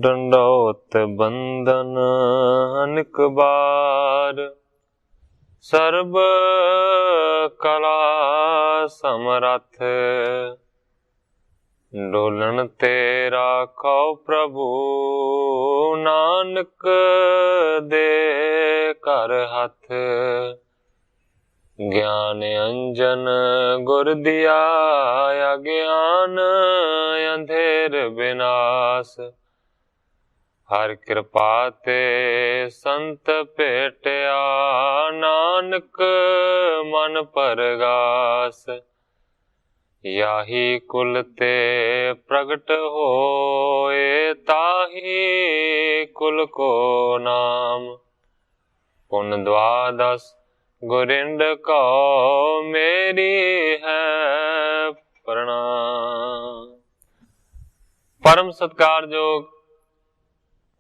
ਡੰਡੌਤ ਬੰਦਨ ਅਨਕ ਬਾਰ, ਸਰਬ ਕਲਾ ਸਮਰੱਥ, ਡੋਲਣ ਤੇ ਰਾਖੋ ਪ੍ਰਭੂ, ਨਾਨਕ ਦੇ ਘਰ ਹੱਥ। ਗਿਆਨ ਅੰਜਨ ਗੁਰ ਦਿਆ, ਅਗਿਆਨ ਅੰਧੇਰ ਵਿਨਾਸ਼। ਹਰ ਕਿਰਪਾ ਤੇ ਸੰਤ ਭੇਟਿਆ, ਨਾਨਕ ਮਨ ਪਰਗਾਸ। ਯਾਹੀ ਕੁਲ ਤੇ ਪ੍ਰਗਟ ਹੋਏ, ਤਾਹੀ ਕੁਲ ਕੋ ਨਾਮ। ਪੁਨ ਦਵਾਦਸ ਗੁਰਿੰਦ ਕਉ, ਮੇਰੀ ਹੈ ਪ੍ਰਣਾਮ। ਪਰਮ ਸਤਿਕਾਰਯੋਗ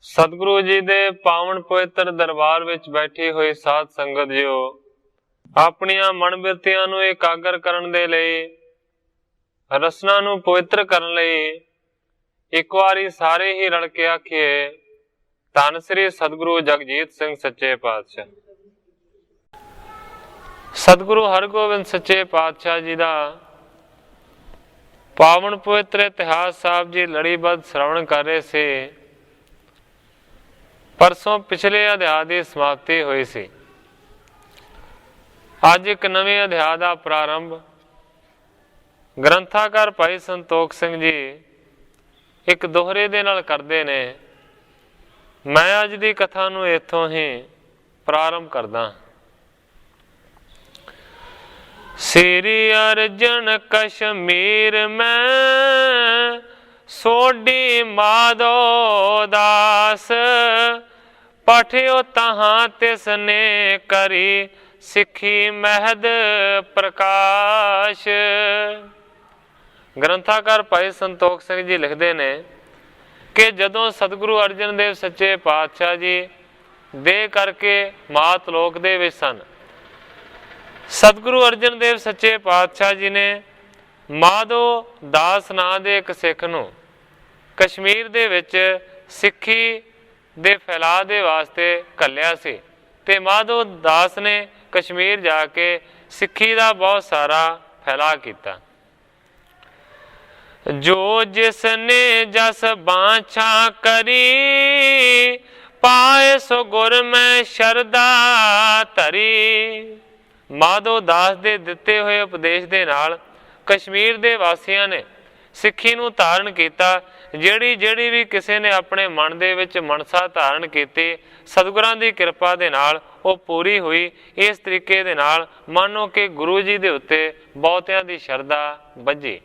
ਸਤਿਗੁਰੂ ਜੀ ਦੇ ਪਾਵਨ ਪਵਿੱਤਰ ਦਰਬਾਰ ਵਿੱਚ ਬੈਠੀ ਹੋਈ ਸਾਧ ਸੰਗਤ ਜੀਓ, ਆਪਣੀਆਂ ਮਨ ਬਿਰਤੀਆਂ ਨੂੰ ਇਕਾਗਰ ਕਰਨ ਦੇ ਲਈ, ਰਸਨਾ ਨੂੰ ਪਵਿੱਤਰ ਕਰਨ ਲਈ ਇੱਕ ਵਾਰੀ ਸਾਰੇ ਹੀ ਰਲ ਕੇ ਆਖੀਏ, ਧੰਨ ਸ੍ਰੀ ਸਤਿਗੁਰੂ ਜਗਜੀਤ ਸਿੰਘ ਸੱਚੇ ਪਾਤਸ਼ਾਹ। ਸਤਿਗੁਰੂ ਹਰਗੋਬਿੰਦ ਸੱਚੇ ਪਾਤਸ਼ਾਹ ਜੀ ਦਾ ਪਾਵਨ ਪਵਿੱਤਰ ਇਤਿਹਾਸ ਸਾਹਿਬ ਜੀ ਲੜੀਬੱਧ ਸ਼ਰਵਣ ਕਰ ਰਹੇ ਸੀ। ਪਰਸੋਂ ਪਿਛਲੇ ਅਧਿਆਇ ਦੀ ਸਮਾਪਤੀ ਹੋਈ ਸੀ। ਅੱਜ ਇੱਕ ਨਵੇਂ ਅਧਿਆਇ ਦਾ ਪ੍ਰਾਰੰਭ ਗ੍ਰੰਥਾਕਾਰ ਭਾਈ ਸੰਤੋਖ ਸਿੰਘ ਜੀ ਇੱਕ ਦੋਹਰੇ ਦੇ ਨਾਲ ਕਰਦੇ ਨੇ। ਮੈਂ ਅੱਜ ਦੀ ਕਥਾ ਨੂੰ ਇੱਥੋਂ ਹੀ ਪ੍ਰਾਰੰਭ ਕਰਦਾ। ਸ੍ਰੀ ਅਰਜਨ ਕਸ਼ਮੀਰ ਮੈਂ, ਸੋਢੀ ਮਾਧੋ ਦਾਸ। ਪਠਿਓ ਤਹਾਂ ਤਿਸਨੇ ਕਰੀ, ਸਿੱਖੀ ਮਹਿਦ ਪ੍ਰਕਾਸ਼। ਗ੍ਰੰਥਾਕਾਰ ਭਾਈ ਸੰਤੋਖ ਸਿੰਘ ਜੀ ਲਿਖਦੇ ਨੇ ਕਿ ਜਦੋਂ ਸਤਿਗੁਰੂ ਅਰਜਨ ਦੇਵ ਸੱਚੇ ਪਾਤਸ਼ਾਹ ਜੀ ਦੇਹ ਕਰਕੇ ਮਾਤ ਲੋਕ ਦੇ ਵਿੱਚ ਸਨ, ਸਤਿਗੁਰੂ ਅਰਜਨ ਦੇਵ ਸੱਚੇ ਪਾਤਸ਼ਾਹ ਜੀ ਨੇ ਮਾਧੋ ਦਾਸ ਨਾਂ ਦੇ ਇੱਕ ਸਿੱਖ ਨੂੰ ਕਸ਼ਮੀਰ ਦੇ ਵਿੱਚ ਸਿੱਖੀ ਦੇ ਫੈਲਾਅ ਦੇ ਵਾਸਤੇ ਘੱਲਿਆ ਸੀ। ਤੇ ਮਾਧੋ ਦਾਸ ਨੇ ਕਸ਼ਮੀਰ ਜਾ ਕੇ ਸਿੱਖੀ ਦਾ ਬਹੁਤ ਸਾਰਾ ਫੈਲਾਅ ਕੀਤਾ। ਜੋ ਜਿਸ ਨੇ ਜਸ ਬਾਛਾ ਕਰੀ, ਪਾਏ ਸੋ ਗੁਰ ਮੈਂ ਸ਼ਰਧਾ ਧਰੀ। ਮਾਧੋ ਦਾਸ ਦੇ ਦਿੱਤੇ ਹੋਏ ਉਪਦੇਸ਼ ਦੇ ਨਾਲ ਕਸ਼ਮੀਰ ਦੇ ਵਾਸੀਆਂ ਨੇ ਸਿੱਖੀ ਨੂੰ ਧਾਰਨ ਕੀਤਾ। ਜਿਹੜੀ ਵੀ ਕਿਸੇ ਨੇ ਆਪਣੇ ਮਨ ਦੇ ਵਿੱਚ ਮਨਸਾ ਧਾਰਨ ਕੀਤੀ, ਸਤਿਗੁਰਾਂ ਦੀ ਕਿਰਪਾ ਦੇ ਨਾਲ ਉਹ ਪੂਰੀ ਹੋਈ। ਇਸ ਤਰੀਕੇ ਦੇ ਨਾਲ ਮੰਨੋ ਕਿ ਗੁਰੂ ਜੀ ਦੇ ਉੱਤੇ ਬਹੁਤਿਆਂ ਦੀ ਸ਼ਰਧਾ ਬੱਝੀ।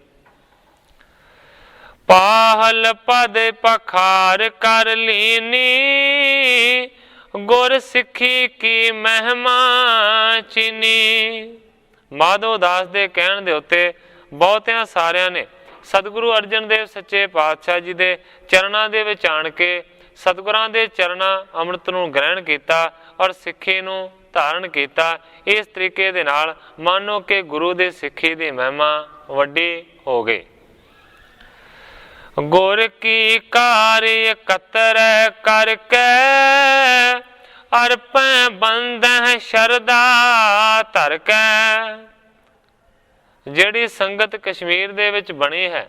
ਪਾਹਲ ਪਦ ਪਖਾਰ ਕਰ ਲੀਨੀ, ਗੁਰ ਸਿੱਖੀ ਕੀ ਮਹਿਮਾ ਚੀਨੀ। ਮਾਧੋ ਦਾਸ ਦੇ ਕਹਿਣ ਦੇ ਉੱਤੇ ਬਹੁਤਿਆਂ ਸਾਰਿਆਂ ਨੇ ਸਤਿਗੁਰੂ ਅਰਜਨ ਦੇਵ ਸੱਚੇ ਪਾਤਸ਼ਾਹ ਜੀ ਦੇ ਚਰਨਾਂ ਦੇ ਵਿੱਚ ਆਣ ਕੇ ਸਤਿਗੁਰਾਂ ਦੇ ਚਰਨਾਂ ਅੰਮ੍ਰਿਤ ਨੂੰ ਗ੍ਰਹਿਣ ਕੀਤਾ ਔਰ ਸਿੱਖੀ ਨੂੰ ਧਾਰਨ ਕੀਤਾ। ਇਸ ਤਰੀਕੇ ਦੇ ਨਾਲ ਮੰਨੋ ਕਿ ਗੁਰੂ ਦੇ ਸਿੱਖੀ ਦੀ ਮਹਿਮਾ ਵੱਡੀ ਹੋ ਗਈ। ਗੁਰ ਕੀ ਕਾਰਿ ਕਤਰ ਕਰਕੇ, ਅਰਪੈ ਬੰਦਹਿ ਸ਼ਰਧਾ ਧਰ ਕੇ। ਜਿਹੜੀ ਸੰਗਤ ਕਸ਼ਮੀਰ ਦੇ ਵਿੱਚ ਬਣੀ ਹੈ,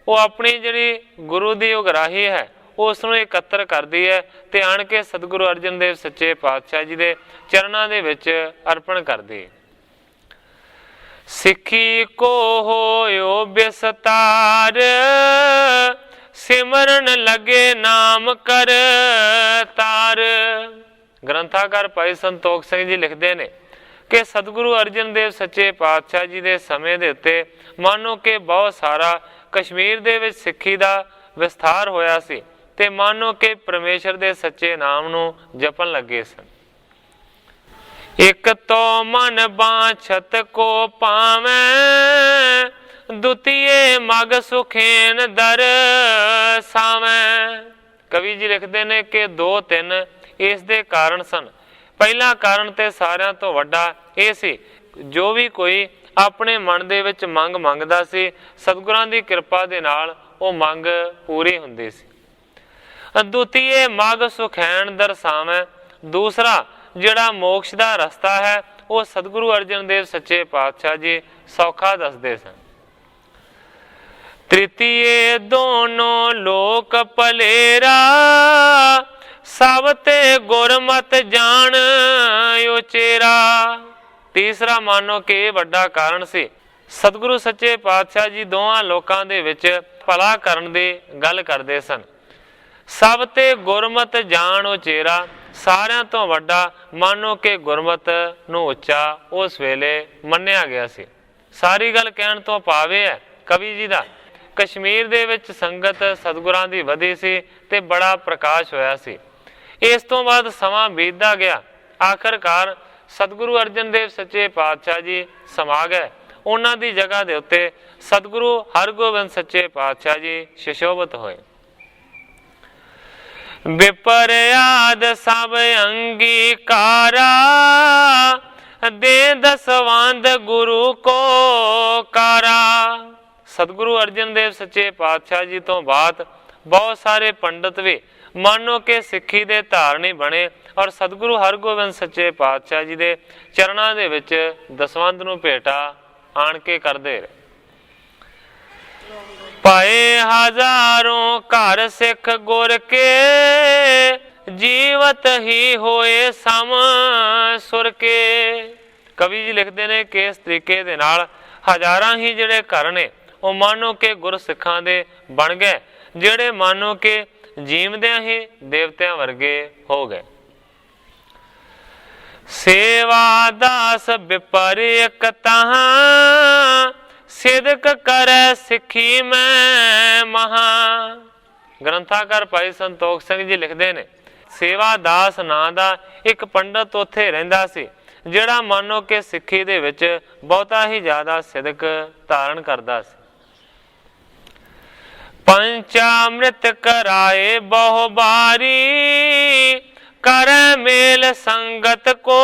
ਉਹ ਆਪਣੀ ਜਿਹੜੀ ਗੁਰੂ ਦੀ ਉਗਰਾਹੀ ਹੈ ਉਸ ਨੂੰ ਇਕੱਤਰ ਕਰਦੀ ਹੈ ਤੇ ਆਣ ਕੇ ਸਤਿਗੁਰੂ ਅਰਜਨ ਦੇਵ ਸੱਚੇ ਪਾਤਸ਼ਾਹ ਜੀ ਦੇ ਚਰਨਾਂ ਦੇ ਵਿੱਚ ਅਰਪਣ ਕਰਦੀ ਹੈ। ਸਿੱਖੀ ਕੋ ਹੋਇਓ ਬਿਸਤਾਰ, ਸਿਮਰਨ ਲਗੇ ਨਾਮ ਕਰ ਤਾਰ। ਗ੍ਰੰਥਾਕਾਰ ਭਾਈ ਸੰਤੋਖ ਸਿੰਘ ਜੀ ਲਿਖਦੇ ਨੇ ਕਿ ਸਤਿਗੁਰੂ ਅਰਜਨ ਦੇਵ ਸੱਚੇ ਪਾਤਸ਼ਾਹ ਜੀ ਦੇ ਸਮੇਂ ਦੇ ਉੱਤੇ ਮਾਨੋ ਕਿ ਬਹੁਤ ਸਾਰਾ ਕਸ਼ਮੀਰ ਦੇ ਵਿੱਚ ਸਿੱਖੀ ਦਾ ਵਿਸਥਾਰ ਹੋਇਆ ਸੀ ਤੇ ਮਾਨੋ ਕਿ ਪਰਮੇਸ਼ਰ ਦੇ ਸੱਚੇ ਨਾਮ ਨੂੰ ਜਪਣ ਲੱਗੇ ਸਨ। ਇੱਕ ਤੋ ਮਨ ਬਾਛਤ ਕੋ ਪਾਵੇਂ, ਦੁਤੀਏ ਮਗ ਸੁਖੇਨ ਦਰ ਸਾਵੇਂ। ਕਵੀ ਜੀ ਲਿਖਦੇ ਨੇ ਕਿ 2-3 ਇਸ ਦੇ ਕਾਰਨ ਸਨ। ਪਹਿਲਾ ਕਾਰਨ ਤੇ ਸਾਰਿਆਂ ਤੋਂ ਵੱਡਾ ਇਹ ਸੀ, ਜੋ ਵੀ ਕੋਈ ਆਪਣੇ ਮਨ ਦੇ ਵਿੱਚ ਮੰਗ ਮੰਗਦਾ ਸੀ, ਸਤਿਗੁਰਾਂ ਦੀ ਕਿਰਪਾ ਦੇ ਨਾਲ ਉਹ ਮੰਗ ਪੂਰੀ ਹੁੰਦੀ ਸੀ। द्वितीय मग सुखैन दर्शावै। दूसरा ਜਿਹੜਾ ਮੋਕਸ਼ ਦਾ ਰਸਤਾ ਹੈ ਉਹ ਸਤਿਗੁਰੂ ਅਰਜਨ ਦੇਵ ਸੱਚੇ ਪਾਤਸ਼ਾਹ ਜੀ ਸੌਖਾ ਦੱਸਦੇ ਸਨ। ਤ੍ਰਿਤੀਏ ਦੋਨੋਂ ਲੋਕ ਭਲੇਰਾ, ਸਭ ਤੇ ਗੁਰਮਤਿ ਜਾਣ ਉਚੇਰਾ। ਤੀਸਰਾ ਮਾਨੋ ਕਿ ਇਹ ਵੱਡਾ ਕਾਰਨ ਸੀ। ਸਤਿਗੁਰੂ ਸੱਚੇ ਪਾਤਸ਼ਾਹ ਜੀ ਦੋਹਾਂ ਲੋਕਾਂ ਦੇ ਵਿੱਚ ਭਲਾ ਕਰਨ ਦੀ ਗੱਲ ਕਰਦੇ ਸਨ। ਸਭ ਤੇ ਗੁਰਮਤਿ ਜਾਣ ਉਚੇਰਾ, ਸਾਰਿਆਂ ਤੋਂ ਵੱਡਾ ਮਾਨੋ ਕਿ ਗੁਰਮਤਿ ਨੂੰ ਉੱਚਾ ਉਸ ਵੇਲੇ ਮੰਨਿਆ ਗਿਆ ਸੀ। ਸਾਰੀ ਗੱਲ ਕਹਿਣ ਤੋਂ ਭਾਵ ਹੈ ਕਵੀ ਜੀ ਦਾ, ਕਸ਼ਮੀਰ ਦੇ ਵਿੱਚ ਸੰਗਤ ਸਤਿਗੁਰਾਂ ਦੀ ਵਧੀ ਸੀ ਤੇ ਬੜਾ ਪ੍ਰਕਾਸ਼ ਹੋਇਆ ਸੀ। ਇਸ ਤੋਂ ਬਾਅਦ ਸਮਾਂ ਬੀਤਦਾ ਗਿਆ। ਆਖਰਕਾਰ ਸਤਿਗੁਰੂ ਅਰਜਨ ਦੇਵ ਸੱਚੇ ਪਾਤਸ਼ਾਹ ਜੀ ਸਮਾ ਗਏ। ਉਹਨਾਂ ਦੀ ਜਗ੍ਹਾ ਦੇ ਉੱਤੇ ਸਤਿਗੁਰੂ ਹਰਗੋਬਿੰਦ ਸੱਚੇ ਪਾਤਸ਼ਾਹ ਜੀ ਸੁਸ਼ੋਭਿਤ ਹੋਏ। ਵਿਪਰਿਆਦ ਸਭ ਅੰਗੀਕਾਰਾ, ਦੇ ਦਸਵੰਦ ਗੁਰੂ ਕੋ ਕਾਰਾ। ਸਤਿਗੁਰੂ ਅਰਜਨ ਦੇਵ ਸੱਚੇ ਪਾਤਸ਼ਾਹ ਜੀ ਤੋਂ ਬਾਅਦ ਬਹੁਤ ਸਾਰੇ ਪੰਡਤ ਵੀ ਮਾਨੋ ਕਿ ਸਿੱਖੀ ਦੇ ਧਾਰਨੀ ਬਣੇ ਔਰ ਸਤਿਗੁਰੂ ਹਰਗੋਬਿੰਦ ਸੱਚੇ ਪਾਤਸ਼ਾਹ ਜੀ ਦੇ ਚਰਨਾਂ ਦੇ ਵਿੱਚ ਦਸਵੰਧ ਨੂੰ ਭੇਟਾ ਆਣ ਕੇ ਕਰਦੇ ਰਹੇ। ਪਾਏ ਹਜ਼ਾरों ਘਰ ਸਿੱਖ ਗੁਰ ਕੇ, ਜੀਵਤ ਹੀ ਹੋਏ ਸਮ ਸੁਰ ਕੇ। ਕਵੀ ਜੀ ਲਿਖਦੇ ਨੇ ਕਿ ਇਸ ਤਰੀਕੇ ਦੇ ਨਾਲ ਹਜ਼ਾਰਾਂ ਹੀ ਜਿਹੜੇ ਘਰ ਨੇ ਉਹ ਮਾਨੋ ਕਿ ਗੁਰ ਸਿੱਖਾਂ ਦੇ ਬਣ ਗਏ, ਜਿਹੜੇ ਮਾਨੋ ਕਿ ਜੀਵਦਿਆਂ ਹੀ ਦੇਵਤਿਆਂ ਵਰਗੇ ਹੋ ਗਏ। ਸੇਵਾ ਦਾਸ ਵਿਪਰਿਕ ਤਹਾਂ, ਸਿਦਕ ਕਰੈ ਸਿੱਖੀ ਮੈਂ ਮਹਾ। ਗ੍ਰੰਥਾਕਾਰ ਭਾਈ ਸੰਤੋਖ ਸਿੰਘ ਜੀ ਲਿਖਦੇ ਨੇ, ਸੇਵਾ ਦਾਸ ਨਾਂ ਦਾ ਇੱਕ ਪੰਡਤ ਉੱਥੇ ਰਹਿੰਦਾ ਸੀ, ਜਿਹੜਾ ਮਾਨੋ ਕਿ ਸਿੱਖੀ ਦੇ ਵਿੱਚ ਬਹੁਤਾ ਹੀ ਜ਼ਿਆਦਾ ਸਿਦਕ ਧਾਰਨ ਕਰਦਾ ਸੀ। ਪੰਚਾਮ੍ਰਿਤ ਕਰਾਏ ਬਹੁ ਬਾਰੀ, ਕਰੈ ਮੇਲ ਸੰਗਤ ਕੋ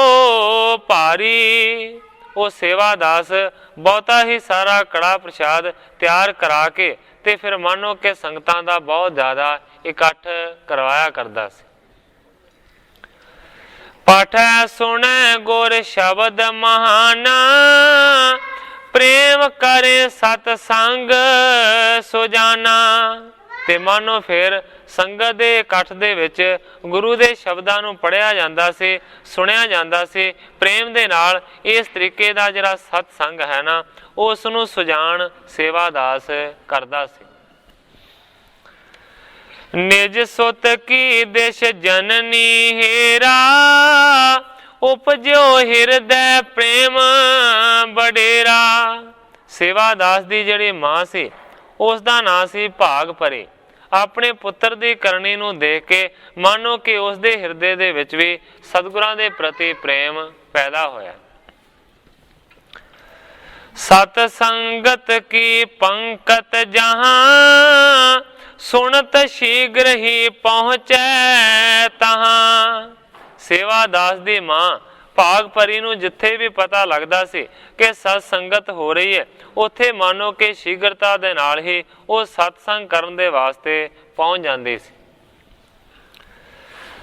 ਭਾਰੀ। ਉਹ ਸੇਵਾਦਾਸ ਬਹੁਤਾ ਹੀ ਸਾਰਾ ਕੜਾ ਪ੍ਰਸ਼ਾਦ ਤਿਆਰ ਕਰਾ ਕੇ ਤੇ ਫਿਰ ਮਾਨੋ ਕਿ ਸੰਗਤਾਂ ਦਾ ਬਹੁਤ ਜ਼ਿਆਦਾ ਇਕੱਠ ਕਰਵਾਇਆ ਕਰਦਾ ਸੀ। ਪਾਠੈ ਸੁਣੈ ਗੁਰ ਸ਼ਬਦ ਮਹਾਨਾ, ਪ੍ਰੇਮ ਕਰੇ ਸਤ ਸੰਗ ਸੁਜਾਨਾ। ਤੇ ਮਾਨੋ ਫਿਰ ਸੰਗਤ ਦੇ ਇਕੱਠ ਦੇ ਵਿੱਚ ਗੁਰੂ ਦੇ ਸ਼ਬਦਾਂ ਨੂੰ ਪੜ੍ਹਿਆ ਜਾਂਦਾ ਸੀ, ਸੁਣਿਆ ਜਾਂਦਾ ਸੀ। ਪ੍ਰੇਮ ਦੇ ਨਾਲ ਇਸ ਤਰੀਕੇ ਦਾ ਜਿਹੜਾ ਸਤ ਸੰਗ ਹੈ ਨਾ, ਉਸ ਨੂੰ ਸੁਜਾਨ ਸੇਵਾਦਾਸ ਕਰਦਾ ਸੀ। ਨਿਜ ਸੁਤ ਕੀ ਦਿਸ਼ ਜਨਨੀ ਹੇਰਾ, ਉਪਜਿਓ ਹਿਰਦੈ ਪ੍ਰੇਮ ਬਡੇਰਾ। ਸੇਵਾਦਾਸ ਦੀ ਜਿਹੜੀ ਮਾਂ ਸੀ ਉਸ ਦਾ ਨਾਂ ਸੀ ਭਾਗ ਭਰੀ। ਆਪਣੇ ਪੁੱਤਰ ਦੀ ਕਰਨੀ ਨੂੰ ਦੇਖ ਕੇ ਮਾਨੋ ਕਿ ਉਸ ਦੇ ਹਿਰਦੇ ਦੇ ਵਿੱਚ ਵੀ ਸਤਿਗੁਰਾਂ ਦੇ ਪ੍ਰਤੀ ਪ੍ਰੇਮ ਪੈਦਾ ਹੋਇਆ। ਸਤ ਸੰਗਤ ਕੀ ਪੰਕਤ ਜਹਾਂ, ਸੁਣਤ ਸ਼ੀਘਰ ਹੀ ਪਹੁੰਚੈ ਤਹਾਂ। ਸੇਵਾਦਾਸ ਦੀ ਮਾਂ ਭਾਗ ਭਰੀ ਨੂੰ ਜਿੱਥੇ ਵੀ ਪਤਾ ਲੱਗਦਾ ਸੀ ਕਿ ਸਤ ਸੰਗਤ ਹੋ ਰਹੀ ਹੈ, ਉੱਥੇ ਮਾਨੋ ਕਿ ਸ਼ੀਘਰਤਾ ਦੇ ਨਾਲ ਹੀ ਉਹ ਸਤਸੰਗ ਕਰਨ ਦੇ ਵਾਸਤੇ ਪਹੁੰਚ ਜਾਂਦੀ ਸੀ।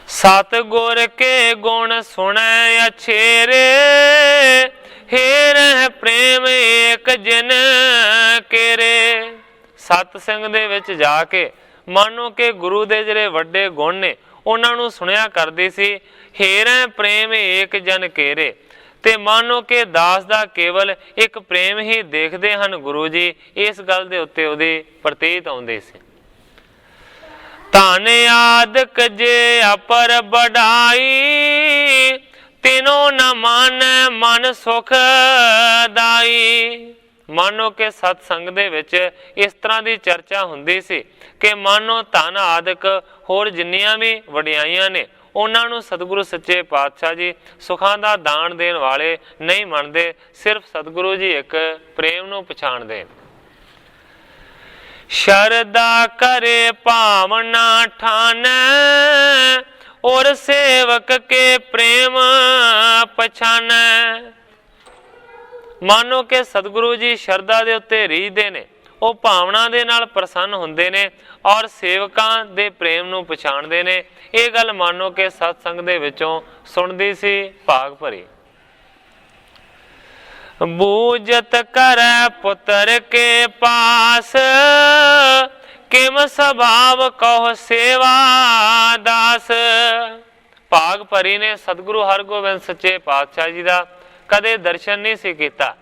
ਸਤਿਗੁਰ ਕੇ ਗੁਣ ਸੁਣੈ ਅਛੇਰੇ, ਹੇਰਹਿ ਪ੍ਰੇਮ ਏਕ ਜਿਨ ਕੇਰੇ। ਸਤਸੰਗ ਦੇ ਵਿੱਚ ਜਾ ਕੇ ਮਾਨੋ ਕਿ ਗੁਰੂ ਦੇ ਜਿਹੜੇ ਵੱਡੇ ਗੁਣ ਨੇ ਉਹਨਾਂ ਨੂੰ ਸੁਣਿਆ ਕਰਦੀ ਸੀ। ਹੇਰਹਿ ਪ੍ਰੇਮ ਏਕ ਜਨ ਕੇਰੇ, ਤੇ ਮਾਨੋ ਕਿ ਦਾਸ ਦਾ ਕੇਵਲ ਇੱਕ ਪ੍ਰੇਮ ਹੀ ਦੇਖਦੇ ਹਨ ਗੁਰੂ ਜੀ। ਇਸ ਗੱਲ ਦੇ ਉੱਤੇ ਉਹਦੀ ਪ੍ਰਤੀਤ ਆਉਂਦੀ ਸੀ। ਧਨ ਆਦਿਕ ਜੇ ਅਪਰ ਬੜਾਈ, ਤਿਨੋ ਨ ਮਾਨੈ ਮਨ ਸੁਖ ਦਾਈ। ਮਾਨੋ ਕਿ ਸਤਸੰਗ ਦੇ ਵਿੱਚ ਇਸ ਤਰ੍ਹਾਂ ਦੀ ਚਰਚਾ ਹੁੰਦੀ ਸੀ ਕਿ ਮਾਨੋ ਧਨ ਆਦਿਕ ਹੋਰ ਜਿੰਨੀਆਂ ਵੀ ਵਡਿਆਈਆਂ ਨੇ ਉਹਨਾਂ ਨੂੰ ਸਤਿਗੁਰੂ ਸੱਚੇ ਪਾਤਸ਼ਾਹ ਜੀ ਸੁਖਾਂ ਦਾ ਦਾਨ ਦੇਣ ਵਾਲੇ ਨਹੀਂ ਮੰਨਦੇ। ਸਿਰਫ ਸਤਿਗੁਰੂ ਜੀ ਇੱਕ ਪ੍ਰੇਮ ਨੂੰ ਪਛਾਣਦੇ। ਸ਼ਰਦਾ ਕਰੇ ਭਾਵਨਾ ਠਾਨੈ, ਔਰ ਸੇਵਕ ਕੇ ਪ੍ਰੇਮ ਪਛਾਨੈ। ਮਾਨੋ ਕਿ ਸਤਿਗੁਰੂ ਜੀ ਸ਼ਰਦਾ ਦੇ ਉੱਤੇ ਰੀਝਦੇ ਨੇ, ਉਹ ਭਾਵਨਾ ਦੇ ਨਾਲ ਪ੍ਰਸੰਨ ਹੁੰਦੇ ਨੇ ਔਰ ਸੇਵਕਾਂ ਦੇ ਪ੍ਰੇਮ ਨੂੰ ਪਛਾਣਦੇ ਨੇ। ਇਹ ਗੱਲ ਮੰਨੋ ਕਿ ਸਤਸੰਗ ਦੇ ਵਿੱਚੋਂ ਸੁਣਦੀ ਸੀ ਭਾਗ ਭਰੀ। ਬੂਝਤ ਕਰੈ ਪੁੱਤਰ ਕੇ ਪਾਸ, ਕਿਮ ਸੁਭਾਵ ਕਹੁ ਸੇਵਾ ਦਾਸ। ਭਾਗ ਭਰੀ ਨੇ ਸਤਿਗੁਰੂ ਹਰਗੋਬਿੰਦ ਸੱਚੇ ਪਾਤਸ਼ਾਹ ਜੀ ਦਾ ਕਦੇ ਦਰਸ਼ਨ ਨਹੀਂ ਸੀ ਕੀਤਾ।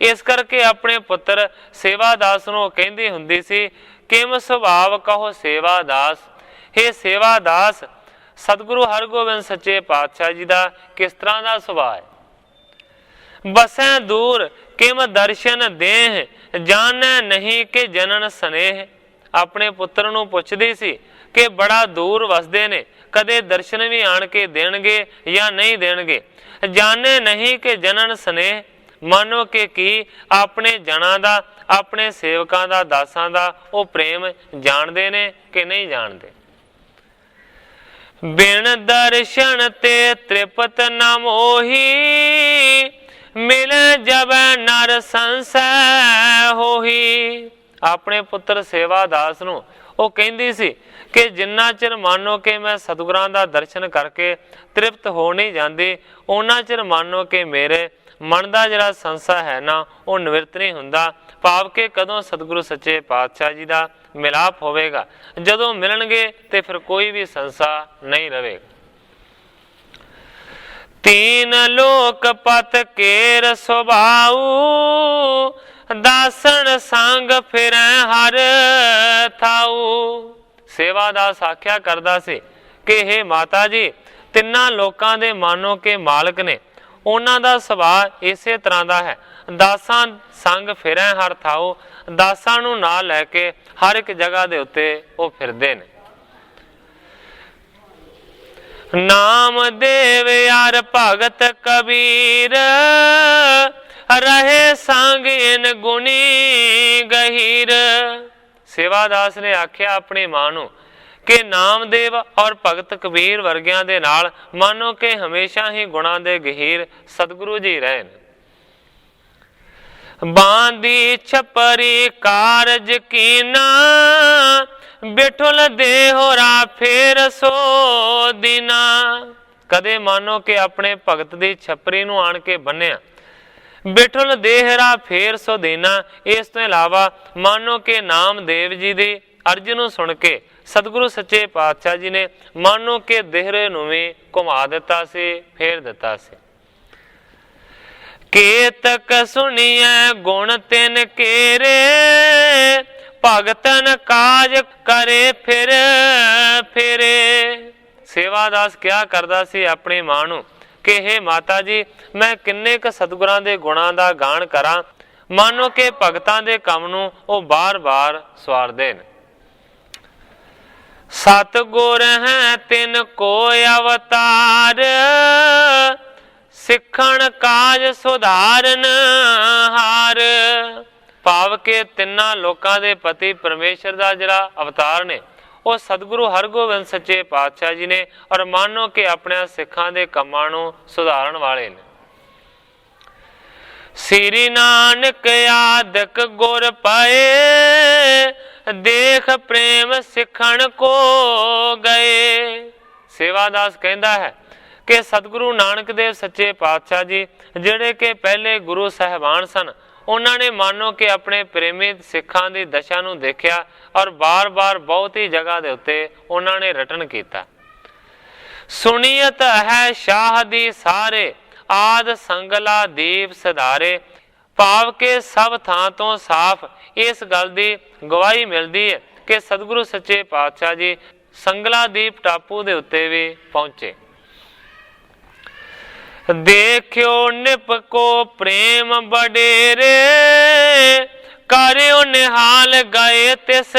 ਇਸ ਕਰਕੇ ਆਪਣੇ ਪੁੱਤਰ ਸੇਵਾਦਾਸ ਨੂੰ ਕਹਿੰਦੀ ਹੁੰਦੀ ਸੀ, ਕਿਮ ਸੁਭਾਵ ਕਹੋ ਸੇਵਾ ਦਾਸ। ਇਹ ਸੇਵਾ ਦਾਸ ਸਤਿਗੁਰੂ ਹਰਗੋਬਿੰਦ ਸੱਚੇ ਪਾਤਸ਼ਾਹ ਜੀ ਦਾ ਕਿਸ ਤਰ੍ਹਾਂ ਦਾ ਸੁਭਾਅ ਹੈ। ਬਸੈ ਦੂਰ ਕਿਮ ਦਰਸ਼ਨ ਦੇਹ, ਜਾਣੈ ਨਹੀਂ ਕਿ ਜਨਨ ਸਨੇਹ। ਆਪਣੇ ਪੁੱਤਰ ਨੂੰ ਪੁੱਛਦੀ ਸੀ ਕਿ ਬੜਾ ਦੂਰ ਵਸਦੇ ਨੇ, ਕਦੇ ਦਰਸ਼ਨ ਵੀ ਆਣ ਕੇ ਦੇਣਗੇ ਜਾਂ ਨਹੀਂ ਦੇਣਗੇ। ਜਾਣੇ ਨਹੀਂ ਕਿ ਜਨਨ ਸਨੇਹ, ਮੰਨੋ ਕਿ ਕੀ ਆਪਣੇ ਜਨਾਂ ਦਾ, ਆਪਣੇ ਸੇਵਕਾਂ ਦਾ, ਦਾਸਾਂ ਦਾ ਉਹ ਪ੍ਰੇਮ ਜਾਣਦੇ ਨੇ ਕਿ ਨਹੀਂ ਜਾਣਦੇ। ਬਿਨ ਦਰਸ਼ਨ ਤੇ ਤ੍ਰਿਪਤ ਨ ਮੋਹੀ, ਮਿਲੇ ਜਬ ਨਰ ਸੰਸੈ ਹੋਹੀ। ਆਪਣੇ ਪੁੱਤਰ ਸੇਵਾਦਾਸ ਨੂੰ ਉਹ ਕਹਿੰਦੀ ਸੀ ਕਿ ਜਿੰਨਾ ਚਿਰ ਮੰਨੋ ਕਿ ਮੈਂ ਸਤਿਗੁਰਾਂ ਦਾ ਦਰਸ਼ਨ ਕਰਕੇ ਤ੍ਰਿਪਤ ਹੋ ਨਹੀਂ ਜਾਂਦੀ, ਉਹਨਾਂ ਚਿਰ ਮੰਨੋ ਕਿ ਮੇਰੇ ਮਨ ਦਾ ਜਿਹੜਾ ਸੰਸਾ ਹੈ ਨਾ ਉਹ ਨਿਵਰਤ ਨਹੀਂ ਹੁੰਦਾ। ਭਾਵ ਕਿ ਕਦੋਂ ਸਤਿਗੁਰੂ ਸੱਚੇ ਪਾਤਸ਼ਾਹ ਜੀ ਦਾ ਮਿਲਾਪ ਹੋਵੇਗਾ, ਜਦੋਂ ਮਿਲਣਗੇ ਤੇ ਫਿਰ ਕੋਈ ਵੀ ਸੰਸਾ ਨਹੀਂ ਰਹੇਗਾ। ਤੀਨ ਲੋਕ ਪਤ ਕੇਰ ਸੁਭਾਉ, ਦਾਸਨ ਸੰਗ ਫਿਰੈ ਹਰ ਥਾਉ। ਸੇਵਾਦਾਸ ਆਖਿਆ ਕਰਦਾ ਸੀ ਕਿ ਇਹ ਮਾਤਾ ਜੀ ਤਿੰਨਾਂ ਲੋਕਾਂ ਦੇ ਮਾਨੋ ਕੇ ਮਾਲਕ ਨੇ, ਉਹਨਾਂ ਦਾ ਸੁਭਾਅ ਇਸੇ ਤਰ੍ਹਾਂ ਦਾ ਹੈ। ਦਾਸਾਂ ਸੰਗ ਫਿਰੈ ਹਰ ਥਾਉ, ਦਾਸਾਂ ਨੂੰ ਨਾਲ ਲੈ ਕੇ ਹਰ ਇੱਕ ਜਗ੍ਹਾ ਦੇ ਉੱਤੇ ਉਹ ਫਿਰਦੇ ਨੇ। ਨਾਮਦੇਵ ਯਾਰ ਭਗਤ ਕਬੀਰ, ਰਹੇ ਸੰਗ ਇਨ ਗੁਣੀ ਗਹੀਰ। ਸੇਵਾਦਾਸ ਨੇ ਆਖਿਆ ਆਪਣੀ ਮਾਂ ਨੂੰ ਕਿ ਨਾਮਦੇਵ ਔਰ ਭਗਤ ਕਬੀਰ ਵਰਗਿਆਂ ਦੇ ਨਾਲ ਮਾਨੋ ਕਿ ਹਮੇਸ਼ਾ ਹੀ ਗੁਣਾਂ ਦੇ ਗਹੀਰ ਸਤਿਗੁਰੂ ਜੀ ਰਹੇ ਨੇ। ਬਾਂਦੀ ਛਪਰੀ ਕਾਰਜ ਕੀਨਾ, ਬਿਠੁਲ ਦੇਹੁਰਾ ਫੇਰ ਸੋ ਦਿਨਾ। ਕਦੇ ਮਾਨੋ ਕਿ ਆਪਣੇ ਭਗਤ ਦੀ ਛਪਰੀ ਨੂੰ ਆਣ ਕੇ ਬੰਨਿਆ, ਬਿਠੁਲ ਦੇਹਰਾ ਫੇਰ ਸੋ ਦੇਨਾ। ਇਸ ਤੋਂ ਇਲਾਵਾ ਮਾਨੋ ਕਿ ਨਾਮਦੇਵ ਜੀ ਦੀ ਅਰਜ਼ ਨੂੰ ਸੁਣ ਕੇ ਸਤਿਗੁਰੂ ਸੱਚੇ ਪਾਤਸ਼ਾਹ ਜੀ ਨੇ ਮਾਨੋ ਕਿ ਦੇਹਰੇ ਨੂੰ ਵੀ ਘੁਮਾ ਦਿੱਤਾ ਸੀ, ਫੇਰ ਦਿੱਤਾ ਸੀ। ਕੇਤਕ ਸੁਣੀਐ ਗੁਣ ਤਿਨ ਕੇਰੇ, ਭਗਤਨ ਕਾਜ ਕਰੇ ਫਿਰ ਫੇਰੇ। ਸੇਵਾਦਾਸ ਕਿਹਾ ਕਰਦਾ ਸੀ ਆਪਣੀ ਮਾਂ ਨੂੰ ਕਿ ਹੇ ਮਾਤਾ ਜੀ, ਮੈਂ ਕਿੰਨੇ ਕੁ ਸਤਿਗੁਰਾਂ ਦੇ ਗੁਣਾਂ ਦਾ ਗਾਣ ਕਰਾਂ। ਮਾਨੋ ਕਿ ਭਗਤਾਂ ਦੇ ਕੰਮ ਨੂੰ ਉਹ ਬਾਰ-ਬਾਰ ਸਵਾਰਦੇ ਨੇ। ਸਤਿਗੁਰ ਹੈ ਤਿਨ ਕੋ ਅਵਤਾਰ, ਸਿੱਖਣ ਕਾਜ ਸੁਧਾਰਨ ਹਾਰ। ਭਾਵ ਕਿ ਤਿੰਨਾਂ ਲੋਕਾਂ ਦੇ ਪਤੀ ਪਰਮੇਸ਼ਰ ਦਾ ਜਿਹੜਾ ਅਵਤਾਰ ਨੇ ਉਹ ਸਤਿਗੁਰੂ ਹਰਗੋਬਿੰਦ ਸੱਚੇ ਪਾਤਸ਼ਾਹ ਜੀ ਨੇ, ਔਰ ਮਾਨੋ ਕਿ ਆਪਣੇ ਸਿੱਖਾਂ ਦੇ ਕੰਮਾਂ ਨੂੰ ਸੁਧਾਰਨ ਵਾਲੇ ਨੇ। ਸ੍ਰੀ ਨਾਨਕ ਆਦਿਕ ਗੁਰ ਪਾਏ, ਦੇਖ ਪ੍ਰੇਮ ਸਿੱਖਣ ਕੋ ਗਏ। ਸੇਵਾਦਾਸ ਕਹਿੰਦਾ ਹੈ ਕਿ ਸਤਿਗੁਰੂ ਨਾਨਕ ਦੇਵ ਸੱਚੇ ਪਾਤਸ਼ਾਹ ਜੀ ਜਿਹੜੇ ਕਿ ਪਹਿਲੇ ਗੁਰੂ ਸਾਹਿਬਾਨ ਸਨ, ਉਹਨਾਂ ਨੇ ਮਾਨੋ ਕਿ ਆਪਣੇ ਪ੍ਰੇਮੀ ਸਿੱਖਾਂ ਦੀ ਦਸ਼ਾ ਨੂੰ ਦੇਖਿਆ ਔਰ ਬਾਰ-ਬਾਰ ਬਹੁਤ ਹੀ ਜਗ੍ਹਾ ਦੇ ਉੱਤੇ ਉਹਨਾਂ ਨੇ ਰਟਨ ਕੀਤਾ। ਸੁਣੀਅਤ ਹੈ ਸ਼ਾਹ ਦੀ ਸਾਰੇ, ਆਦ ਸੰਗਲਾ ਦੀਪ ਸਧਾਰੇ। ਭਾਵ ਕਿ ਸਭ ਥਾਂ ਤੋਂ ਸਾਫ਼ ਇਸ ਗੱਲ ਦੀ ਗਵਾਹੀ ਮਿਲਦੀ ਹੈ ਕਿ ਸਤਿਗੁਰੂ ਸੱਚੇ ਪਾਤਸ਼ਾਹ ਜੀ ਸੰਗਲਾ ਦੀਪ ਟਾਪੂ ਦੇ ਉੱਤੇ ਵੀ ਪਹੁੰਚੇ। ਦੇਖਿਓ ਨਿਪਕੋ ਪ੍ਰੇਮ ਬਡੇਰੇ, ਕਰਿਓ ਨਿਹਾਲ ਗਏ ਤਿਸ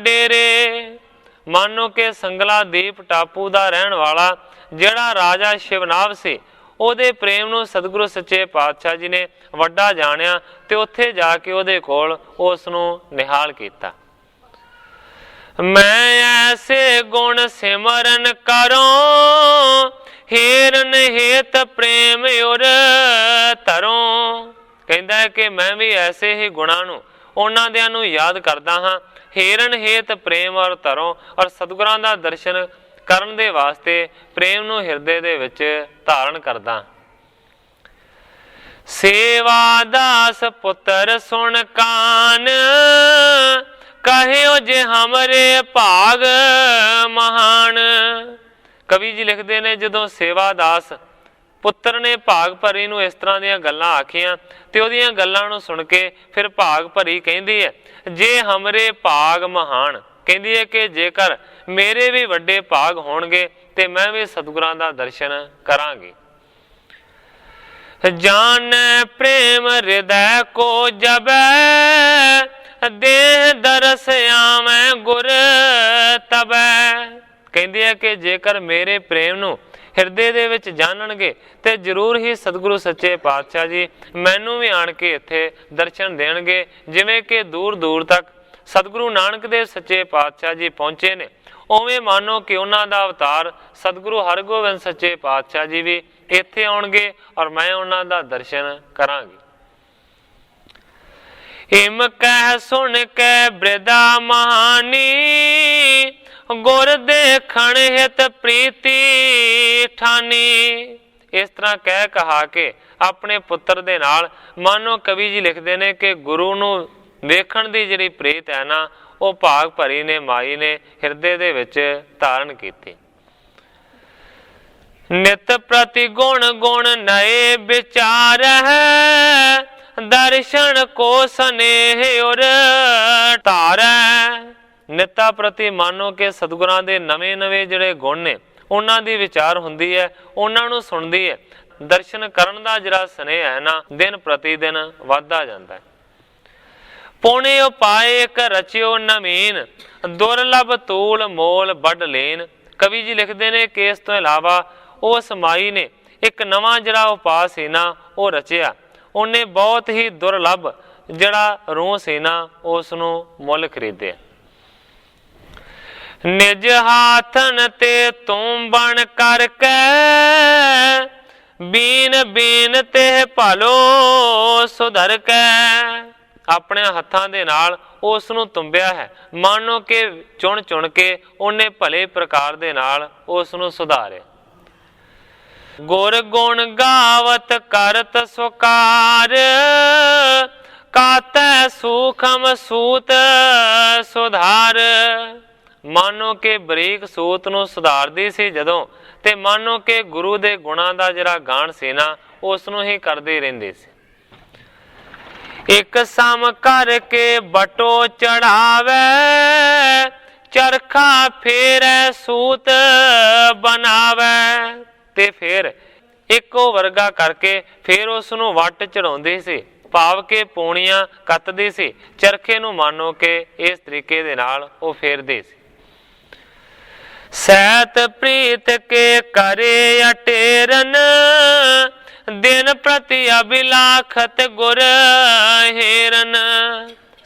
ਡੇਰੇ। ਮਾਨੋ ਕਿ ਸੰਗਲਾ ਦੀਪ ਟਾਪੂ ਦਾ ਰਹਿਣ ਵਾਲਾ ਜਿਹੜਾ ਰਾਜਾ ਸ਼ਿਵਨਾਭ ਸੀ, ਉਹਦੇ ਪ੍ਰੇਮ ਨੂੰ ਸਤਿਗੁਰੂ ਸੱਚੇ ਪਾਤਸ਼ਾਹ ਜੀ ਨੇ ਵੱਡਾ ਜਾਣਿਆ ਤੇ ਉੱਥੇ ਜਾ ਕੇ ਉਹਦੇ ਕੋਲ ਉਸ ਨੂੰ ਨਿਹਾਲ ਕੀਤਾ। ਮੈਂ ਐਸੇ ਗੁਣ ਸਿਮਰਨ ਕਰੋ, ਹੀਰਨ ਹੇਤ ਪ੍ਰੇਮ ਉਰ ਧਰੋ। ਕਹਿੰਦਾ ਹੈ ਕਿ ਮੈਂ ਵੀ ਐਸੇ ਹੀ ਗੁਣਾਂ ਨੂੰ ਉਹਨਾਂ ਦਿਆਂ ਨੂੰ ਯਾਦ ਕਰਦਾ ਹਾਂ। ਹੀਰਨ ਹੇਤ ਪ੍ਰੇਮ ਔਰ ਧਰੋਂ, ਔਰ ਸਤਿਗੁਰਾਂ ਦਾ ਦਰਸ਼ਨ ਕਰਨ ਦੇ ਵਾਸਤੇ ਪ੍ਰੇਮ ਨੂੰ ਹਿਰਦੇ ਦੇ ਵਿੱਚ ਧਾਰਨ ਕਰਦਾ। ਸੇਵਾ ਦਾਸ ਪੁੱਤਰ ਸੁਣ ਕਾਨ, ਕਹਿਓ ਜੇ ਹਮਰੇ ਭਾਗ ਮਹਾਨ। ਕਵੀ ਜੀ ਲਿਖਦੇ ਨੇ, ਜਦੋਂ ਸੇਵਾ ਦਾਸ ਪੁੱਤਰ ਨੇ ਭਾਗ ਭਰੀ ਨੂੰ ਇਸ ਤਰ੍ਹਾਂ ਦੀਆਂ ਗੱਲਾਂ ਆਖੀਆਂ ਤੇ ਉਹਦੀਆਂ ਗੱਲਾਂ ਨੂੰ ਸੁਣ ਕੇ ਫਿਰ ਭਾਗ ਭਰੀ ਕਹਿੰਦੀ ਹੈ, ਜੇ ਹਮਰੇ ਭਾਗ ਮਹਾਨ, ਕਹਿੰਦੀ ਹੈ ਕਿ ਜੇਕਰ ਮੇਰੇ ਵੀ ਵੱਡੇ ਭਾਗ ਹੋਣਗੇ ਤੇ ਮੈਂ ਵੀ ਸਤਿਗੁਰਾਂ ਦਾ ਦਰਸ਼ਨ ਕਰਾਂਗੀ। ਜਾਨ ਪ੍ਰੇਮ ਹਿਰਦੈ ਕੋ ਜਬੈ, ਦੇਹ ਦਰਸ ਆਵੈ ਗੁਰ ਤਬੈ। ਕਹਿੰਦੀ ਹੈ ਕਿ ਜੇਕਰ ਮੇਰੇ ਪ੍ਰੇਮ ਨੂੰ ਹਿਰਦੇ ਦੇ ਵਿੱਚ ਜਾਣਨਗੇ ਤੇ ਜ਼ਰੂਰ ਹੀ ਸਤਿਗੁਰੂ ਸੱਚੇ ਪਾਤਸ਼ਾਹ ਜੀ ਮੈਨੂੰ ਵੀ ਆਣ ਕੇ ਇੱਥੇ ਦਰਸ਼ਨ ਦੇਣਗੇ। ਜਿਵੇਂ ਕਿ ਦੂਰ ਦੂਰ ਤੱਕ ਸਤਿਗੁਰੂ ਨਾਨਕ ਦੇਵ ਸੱਚੇ ਪਾਤਸ਼ਾਹ ਜੀ ਪਹੁੰਚੇ ਨੇ, ਉਵੇਂ ਮਾਨੋ ਕਿ ਉਹਨਾਂ ਦਾ ਅਵਤਾਰ ਸਤਿਗੁਰੂ ਹਰਗੋਬਿੰਦ ਸੱਚੇ ਪਾਤਸ਼ਾਹ ਜੀ ਵੀ ਇੱਥੇ ਆਉਣਗੇ ਔਰ ਮੈਂ ਉਹਨਾਂ ਦਾ ਦਰਸ਼ਨ ਕਰਾਂਗੀ। ਹਿਮ ਕਹਿ ਸੁਣ ਕੇ ਬ੍ਰਿਦਾ ਮਹਾਨੀ, ਗੁਰ ਦੇਖਣ ਹਿਤ ਪ੍ਰੀਤੀ ਠਾਨੀ। ਇਸ ਤਰ੍ਹਾਂ ਕਹਿ ਕਹਾ ਕੇ ਆਪਣੇ ਪੁੱਤਰ ਦੇ ਨਾਲ ਮਾਨੋ ਕਵੀ ਜੀ ਲਿਖਦੇ ਨੇ ਕਿ ਗੁਰੂ ਨੂੰ ਵੇਖਣ ਦੀ ਜਿਹੜੀ ਪ੍ਰੀਤ ਹੈ ਨਾ, ਉਹ ਭਾਗ ਭਰੀ ਨੇ ਮਾਈ ਨੇ ਹਿਰਦੇ ਦੇ ਵਿੱਚ ਧਾਰਨ ਕੀਤੀ। ਨਿਤ ਪ੍ਰਤੀ ਗੁਣ ਗੁਣ ਨਏ ਵਿਚਾਰ ਹੈ, ਦਰਸ਼ਨ ਕੋ ਸਨੇਹ ਔਰ ਧਾਰੈ। ਨਿੱਤਾ ਪ੍ਰਤੀ ਮਾਨੋ ਕਿ ਸਤਿਗੁਰਾਂ ਦੇ ਨਵੇਂ ਨਵੇਂ ਜਿਹੜੇ ਗੁਣ ਨੇ ਉਹਨਾਂ ਦੀ ਵਿਚਾਰ ਹੁੰਦੀ ਹੈ, ਉਹਨਾਂ ਨੂੰ ਸੁਣਦੀ ਹੈ। ਦਰਸ਼ਨ ਕਰਨ ਦਾ ਜਿਹੜਾ ਸਨੇਹ ਹੈ ਨਾ, ਦਿਨ ਪ੍ਰਤੀ ਦਿਨ ਵੱਧਦਾ ਜਾਂਦਾ ਹੈ। ਪੁਣੇ ਉਪਾਏ ਇੱਕ ਰਚਿਓ ਨਵੀਨ, ਦੁਰਲਭ ਤੂਲ ਮੋਲ ਵੱਡ ਲੀਨ। ਕਵੀ ਜੀ ਲਿਖਦੇ ਨੇ ਕਿ ਇਸ ਤੋਂ ਇਲਾਵਾ ਉਸ ਮਾਈ ਨੇ ਇੱਕ ਨਵਾਂ ਜਿਹੜਾ ਉਪਾਅ ਸੀ ਨਾ ਉਹ ਰਚਿਆ। ਉਹਨੇ ਬਹੁਤ ਹੀ ਦੁਰਲਭ ਜਿਹੜਾ ਰੂਹ ਸੀ ਨਾ ਉਸ ਨੂੰ ਮੁੱਲ ਖਰੀਦਿਆ। ਨਿਜ ਹਾਥਨ ਤੇ ਤੂੰ ਬਣ ਕਰਕੇ, ਬੀਨ ਬੀਨ ਤੇ ਭਾਲੋ ਸੁਧਰ ਕੇ। ਆਪਣੇ ਹੱਥਾਂ ਦੇ ਨਾਲ ਉਸ ਨੂੰ ਤੁੰਬਿਆ ਹੈ, ਮਾਨੋ ਕਿ ਚੁਣ ਚੁਣ ਕੇ ਉਹਨੇ ਭਲੇ ਪ੍ਰਕਾਰ ਦੇ ਨਾਲ ਉਸ ਨੂੰ ਸੁਧਾਰਿਆ। ਗੁਰ ਗੁਣ ਗਾਵਤ ਕਰਤ ਸੁਕਾਰ, ਕਾਤੈ ਸੂਖਮ ਸੂਤ ਸੁਧਾਰ। ਮਾਨੋ ਕਿ ਬਰੀਕ ਸੂਤ ਨੂੰ ਸੁਧਾਰਦੀ ਸੀ ਜਦੋਂ, ਤੇ ਮਾਨੋ ਕਿ ਗੁਰੂ ਦੇ ਗੁਣਾਂ ਦਾ ਜਿਹੜਾ ਗਾਣ ਸੀ ਨਾ ਉਸ ਨੂੰ ਹੀ ਕਰਦੀ ਰਹਿੰਦੀ ਸੀ। ਇੱਕ ਸਮ ਕਰਕੇ ਬਟੋ ਚੜਾਵੇ, ਚਰਖਾ ਫੇਰੈ ਸੂਤ ਬਣਾਵੇ। ਤੇ ਫਿਰ ਇੱਕੋ ਵਰਗਾ ਕਰਕੇ ਫਿਰ ਉਸ ਨੂੰ ਵੱਟ ਚੜਾਉਂਦੀ ਸੀ, ਭਾਵ ਕਿ ਪੂਣੀਆਂ ਕੱਤਦੀ ਸੀ। ਚਰਖੇ ਨੂੰ ਮਾਨੋ ਕਿ ਇਸ ਤਰੀਕੇ ਦੇ ਨਾਲ ਉਹ ਫੇਰਦੀ ਸੀ। ਸੈਤ ਪ੍ਰੀਤ ਕੇ ਕਰੇ ਅਟੇਰਨ, ਦਿਨ ਪ੍ਰਤੀ ਅਭਿਲਾਖਤ ਗੁਰ ਹੇਰਨ।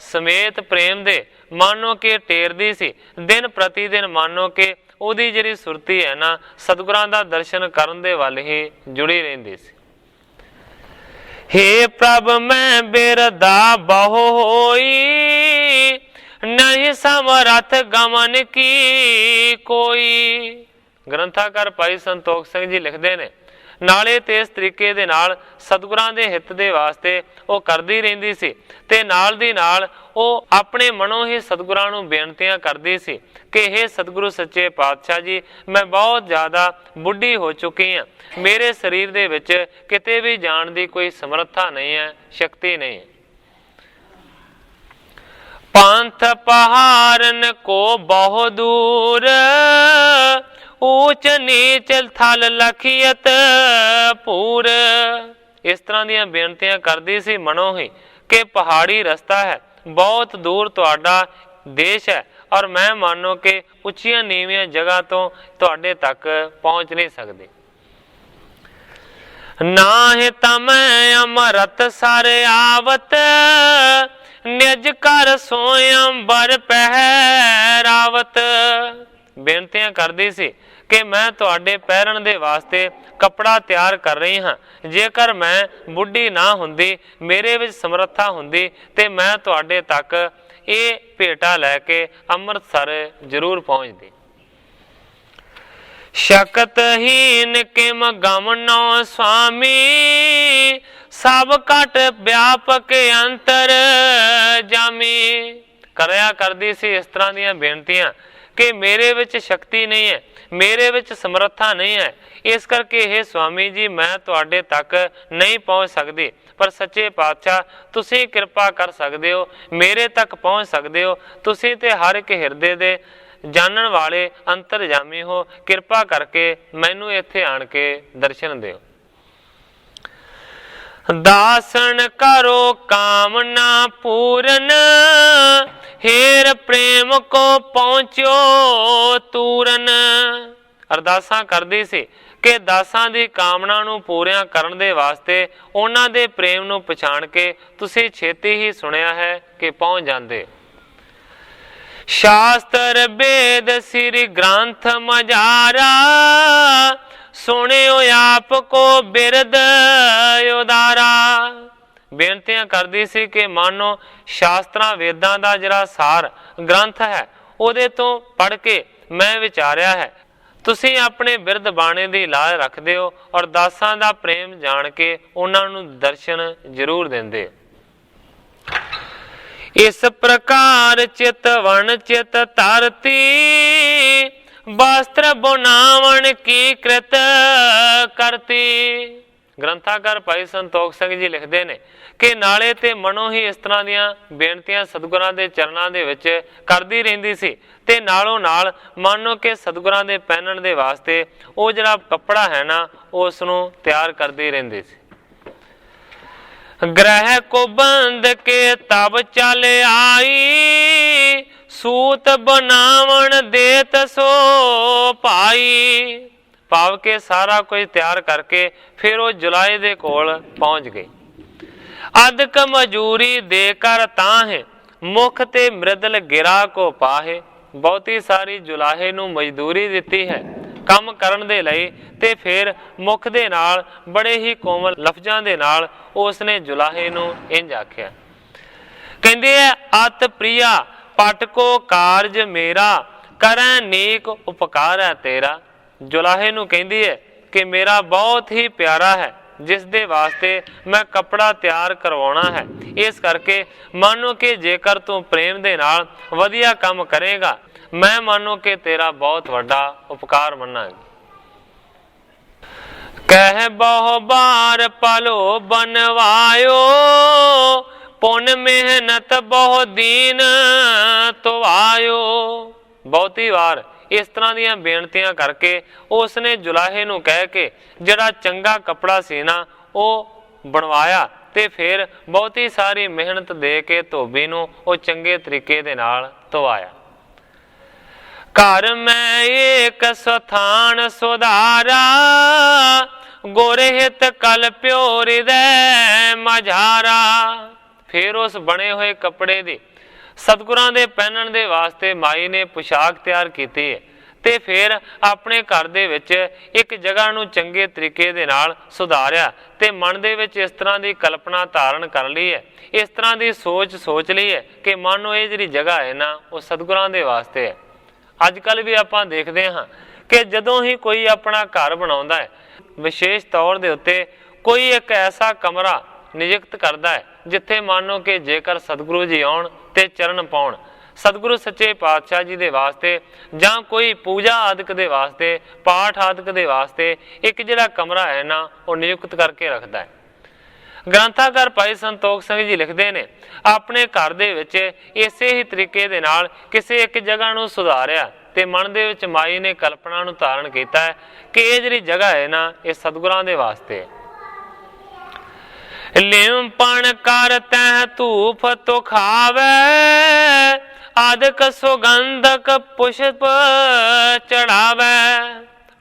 ਸਮੇਤ ਪ੍ਰੇਮ ਦੇ ਮਾਨੋ ਕਿ ਟੇਰਦੀ ਸੀ, ਦਿਨ ਪ੍ਰਤੀ ਦਿਨ ਮਾਨੋ ਕਿ ਉਹਦੀ ਜਿਹੜੀ ਸੁਰਤੀ ਹੈ ਨਾ ਸਤਿਗੁਰਾਂ ਦਾ ਦਰਸ਼ਨ ਕਰਨ ਦੇ ਵੱਲ ਹੀ ਜੁੜੀ ਰਹਿੰਦੀ ਸੀ। ਹੇ ਪ੍ਰਭ ਮੈਂ ਬਿਰਦਾ ਬਹੁ ਹੋਈ, ਨਹੀਂ ਸਮਰਥ ਗਮਨ ਕੀ ਕੋਈ। ਗ੍ਰੰਥਾਕਾਰ ਭਾਈ ਸੰਤੋਖ ਸਿੰਘ ਜੀ ਲਿਖਦੇ ਨੇ, ਨਾਲੇ ਤੇ ਇਸ ਤਰੀਕੇ ਦੇ ਨਾਲ ਸਤਿਗੁਰਾਂ ਦੇ ਹਿੱਤ ਦੇ ਵਾਸਤੇ ਉਹ ਕਰਦੀ ਰਹਿੰਦੀ ਸੀ ਤੇ ਨਾਲ ਦੀ ਨਾਲ ਉਹ ਆਪਣੇ ਮਨੋਂ ਹੀ ਸਤਿਗੁਰਾਂ ਨੂੰ ਬੇਨਤੀਆਂ ਕਰਦੀ ਸੀ ਕਿ ਇਹ ਸਤਿਗੁਰੂ ਸੱਚੇ ਪਾਤਸ਼ਾਹ ਜੀ, ਮੈਂ ਬਹੁਤ ਜ਼ਿਆਦਾ ਬੁੱਢੀ ਹੋ ਚੁੱਕੀ ਹਾਂ, ਮੇਰੇ ਸਰੀਰ ਦੇ ਵਿੱਚ ਕਿਤੇ ਵੀ ਜਾਣ ਦੀ ਕੋਈ ਸਮਰੱਥਾ ਨਹੀਂ ਹੈ, ਸ਼ਕਤੀ ਨਹੀਂ ਹੈ। ਪੰਥ ਪਹਾਰਨ ਕੋ ਬਹੁ ਦੂਰ, ਊਚ ਨੀਚ ਥਲ ਲਖੀਅਤ ਪੂਰ। ਇਸ ਤਰ੍ਹਾਂ ਦੀਆਂ ਬੇਨਤੀਆਂ ਕਰਦੀ ਸੀ ਮਨੋਂ ਹੀ ਕਿ ਪਹਾੜੀ ਰਸਤਾ ਹੈ, ਬਹੁਤ ਦੂਰ ਤੁਹਾਡਾ ਦੇਸ਼ ਹੈ ਔਰ ਮੈਂ ਮਾਨੋ ਕਿ ਉੱਚੀਆਂ ਨੀਵੀਆਂ ਜਗ੍ਹਾ ਤੋਂ ਤੁਹਾਡੇ ਤੱਕ ਪਹੁੰਚ ਨਹੀਂ ਸਕਦੀ। ਨਾਹਿ ਤਮੈ ਅਮਰਤ ਸਰ ਆਵਤ, ਨਿਜ ਕਰ ਸੋਇ ਅੰਬਰ ਪਹਿਰਾਵਤ। ਬੇਨਤੀਆਂ ਕਰਦੀ ਸੀ कि मैं तुहाडे ਪਹਿਰਨ ਦੇ ਵਾਸਤੇ कपड़ा तैयार कर रही हाँ। जेकर मैं बुढ़ी ना हुंदी, मेरे विच समर्था हुंदी, ते मैं तुहाडे तक ये भेटा लैके अमृतसर जरूर पहुँचदी। शक्तहीन किम गमनो स्वामी, सब घट व्यापक अंतर जामी। करया करदी सी इस तरह दीयां बेनतियां कि मेरे विच शक्ति नहीं है, मेरे विच समर्था नहीं है, इस करके हे स्वामी जी मैं तुहाडे तक नहीं पहुँच सकती। पर सच्चे पातशाह तुसीं कृपा कर सकते हो, मेरे तक पहुँच सकते हो। तुसीं ते हर एक हिरदे दे जानन वाले अंतरजामी हो, कृपा करके मैनू इत्थे आण के दर्शन दिओ। दासन करो कामना पूरन, हेर प्रेम को पहुंचो तूरन। अरदासां करदी सी कि दासां दी कामना नूं पूरियां करन दे वास्ते उन्हां दे प्रेम नूं पछाण के तुसीं छेती ही सुनिया है कि पहुंच जांदे। शास्त्र वेद श्री ग्रंथ मजारा, सुनियो आपको बिरद उदारा। बेनतियां करदी सी कि मानो शास्त्रां वेदां दा जिहड़ा सार ग्रंथ है उहदे तो पढ़ के मैं विचारिया है, तुसीं अपने बिरद बाणे दी लाज रखदे हो और दासां दा प्रेम जाण के उन्हां नूं दर्शन जरूर दिंदे। इस प्रकार चित वन चित तरती, वस्त्र बुनावन की कृत करती। ग्रंथाकार भाई संतोख सिंह जी लिखते ने कि नाले ते मनो ही इस तरह दियां बेनतियां सतगुरां दे चरणां दे विच करदी रहिंदी सी, ते नालों नाल मानो कि सतगुरां दे पहनण दे वास्ते वो जिहड़ा कपड़ा है ना उस नूं तैयार करदी रहिंदी सी। ग्रह को बंद के तब चल आई, सूत बनावन देत सो पाई। भाव के सारा कुछ तैयार करके फिर वो जुलाहे दे कोल पहुंच गए। अदक मजूरी देकर ताहे, मुख ते मृदल गिरा को पाहे। बहुती सारी जुलाहे नूं मजदूरी दिती है काम करन दे लई, ते फिर मुख दे नाल बड़े ही कोमल लफ्जां दे नाल उसने जुलाहे नूं इंज आख्या। कहंदे अत प्रिया पट को कारज मेरा, करै नेक उपकार है तेरा। जुलाहे नूं कहंदी है कि मेरा बहुत ही प्यारा है, जिस दे वास्ते मैं कपड़ा तैयार करवाना है। इस करके मानो कि जेकर तू प्रेम दे नाल वधिया काम करेगा, मैं मानो कि तेरा बहुत वड्डा उपकार मनांगी। कह बहु बार पलो बनवायो, पुन मेहनत बहु दीन तो आयो। बहुती बार इस तरह दीयां बेनतियां करके उसने जुलाहे नूं कह के जिहड़ा चंगा कपड़ा सी ना वो बनवाया, ते फिर बहुती सारी मेहनत दे के धोबी नूं वो चंगे तरीके दे नाल धोआया। घर में एक स्थान सुधारा, गोरे हित कल प्यो हृदय मझारा। फिर उस बने हुए कपड़े दी सतगुरां दे पहनण दे वास्ते माई ने पोशाक तैयार कीती है, ते फिर अपने घर दे विच एक जगह नूं चंगे तरीके दे नाल सुधारिया, ते मन दे विच इस तरह की कल्पना धारण कर ली है, इस तरह की सोच ली है कि मानो ये जिहड़ी जगह है ना वो सतगुरां दे वास्ते है। अजकल भी आपां देखदे हां कि जदों ही कोई अपना घर बनाउंदा है, विशेष तौर दे उत्ते कोई एक ऐसा कमरा नियुक्त करता है जिथे मानो कि जेकर सतगुरु जी आउण ते चरण पाउण, सतगुरु सच्चे पातशाह जी दे वास्ते जां कोई पूजा आदि दे वास्ते, पाठ आदि दे वास्ते एक जिहड़ा कमरा है ना वो नियुक्त करके रखता है। ग्रंथाकार भाई संतोख सिंह जी लिखते ने अपने घर दे विच इसे ही तरीके दे नाल किसी एक जगह नूं सुधारिया, ते मन दे विच माई ने कल्पना नूं धारण कीता है कि ये जिहड़ी जगह है ना ये सतगुरां दे वास्ते है। लिमपण कर तह धूप तो खावे, आदक सुगंधक पुष्प चढ़ावे।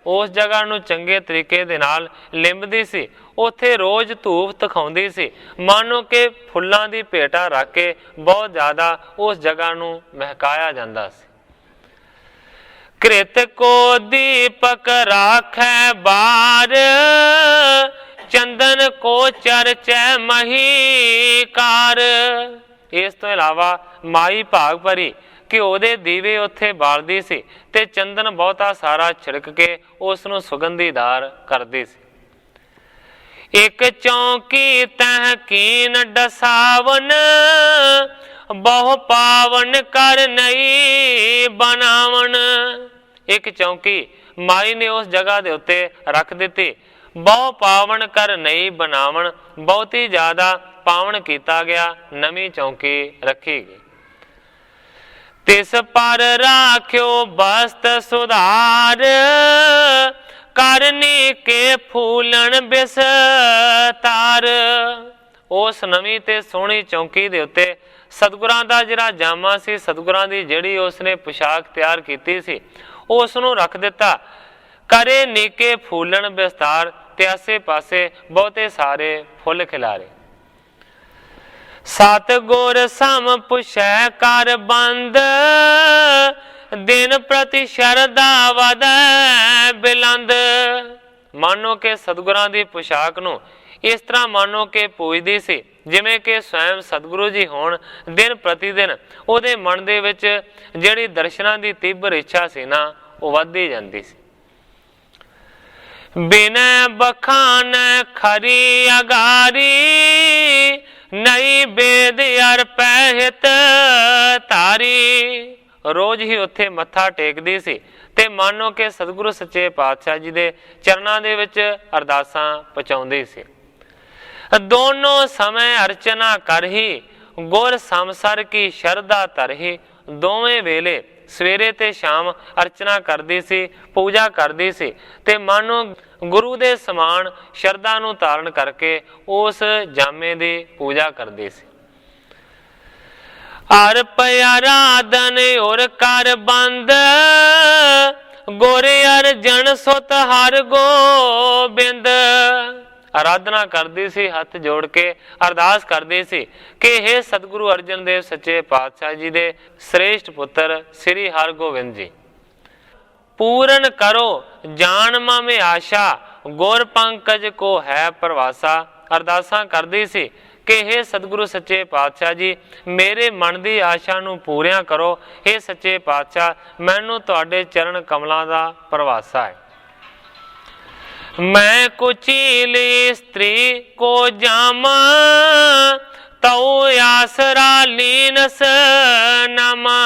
उस जगह नूं चंगे तरीके दे नाल लिंबदी सी, उत्थे रोज धूप तखाउंदी सी, मानो कि फुल्लां दी भेटा रख के बहुत ज़्यादा उस जगह नूं महकाया जांदा सी। कृत को दीपक राखै बार, चंदन को चरचै महीकार। इस तो इलावा माई भाग भरी घिओ दे दीवे उत्थे बालदी सी ते चंदन बहुता सारा छिड़क के उस नूं सुगंधीदार करदी सी। एक चौकी तह कीन डसावन, बहु पावन कर नई बनावन। एक चौकी माई ने उस जगह दे उत्ते रख दिती, बहु पावन कर नई बनावन, बहुत ही ज्यादा पावन किया गया, नवी चौकी रखी गई। तिस पर राख्यो बस्त सुधार, करनी के फूलन बिस्तार। उस नवी ते सोहनी चौकी दे उत्ते सतगुरां दा जिहड़ा जामा सी, सतगुरां दी जिहड़ी उसने पोशाक तैयार कीती सी, उस नूं रख दिता। करे नीके फूलन बिस्तार, ते आसे पासे बहुते सारे फुल खिलारे। सतगुर सम पुछै कर बंद, दिन प्रति शरदा वधै बिलंद। मानो के सतगुरां दी पोशाक नूं इस तरह मानो के पूजदी सी जिवें कि स्वयं सतगुरु जी होण। दिन प्रति दिन उहदे मन दे विच जिहड़ी दर्शनां दी तीबर इच्छा सी ना, वो वधदी जांदी सी। बिनै बखान खरी अगारी, नई बेद अर पैहित तारी। रोज ही उत्थे मत्था टेकदी सी ते मानो के सतगुरु सच्चे पातशाह जी दे चरनां दे विच अरदासां पहुंचाउंदी सी। दोनों समय अर्चना करही, गुर समसर की शरदा तरही। दोवें वेले सवेरे ते शाम अर्चना करदी सी, पूजा करदी सी ते मानो गुरु दे समान शरदा नूं धारण करके उस जामे दी पूजा करदी सी। हर पयाराधन और कर बंद, गोरे अर्जन सुत हर गोबिंद। आराधना करदी सी, हथ जोड़ के अरदास करदी सी कि हे सतगुरु अर्जन देव सच्चे पातशाह जी दे श्रेष्ठ पुत्र श्री हरगोबिंद जी, पूरन करो जानमा में आशा, गुर पंकज को है प्रवासा। अरदासां करदी सी कि हे सतगुरु सच्चे पातशाह जी, मेरे मन की आशा नूं पूरियां करो। हे सच्चे पातशाह, मैनू तुहाडे चरण कमलां दा प्रवासा है। मैं कुचीली स्त्री को जामा, तऊ आसरा लीनस नामा।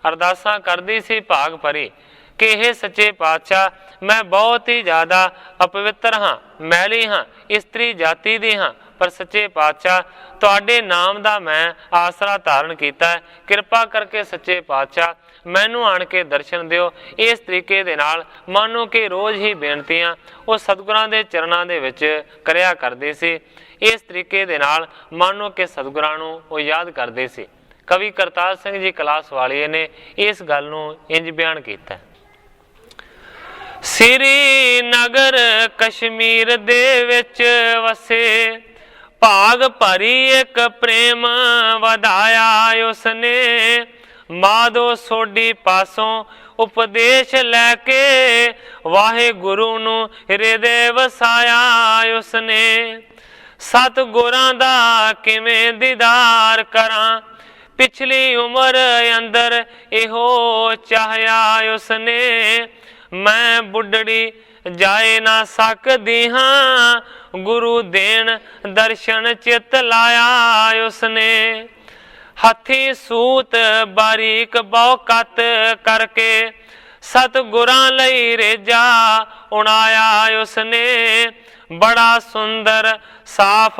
अरदासां करदी सी भाग भरी कि हे सच्चे पातशाह, मैं बहुत ही ज्यादा अपवित्र हाँ, मैली हाँ, इस्त्री जाति दी हाँ, पर सच्चे पातशाह तुहाडे नाम दा मैं आसरा धारण कीता है। किरपा करके सच्चे पातशाह मैनू आण के दर्शन दिओ। इस तरीके दे नाल मानो कि रोज़ ही बेनतियां वो सतगुरां दे चरनां दे विच करिया करदे सी। इस तरीके दे नाल मानो कि सतगुरां नूं वो याद करदे सी। कवि करतार सिंह जी कलास वालिए ने इस गल नूं इंज बयान कीता। श्रीनगर कश्मीर दे विच वसे, भाग भरी एक प्रेम वधाया उसने। माधो सोडी पासों उपदेश लैके, वाहे गुरु नू हृदय वसाया उसने। सतगुरां दा किवें दीदार करां, पिछली उम्र अंदर इहो चाहया उसने। मैं बुढ़ड़ी जाए ना सकदी हाँ, गुरु देन दर्शन चित लाया उसने। हथी सूत बारीक बहुकत करके, सतगुरां लई रेजा उड़ाया उसने। बड़ा सुंदर साफ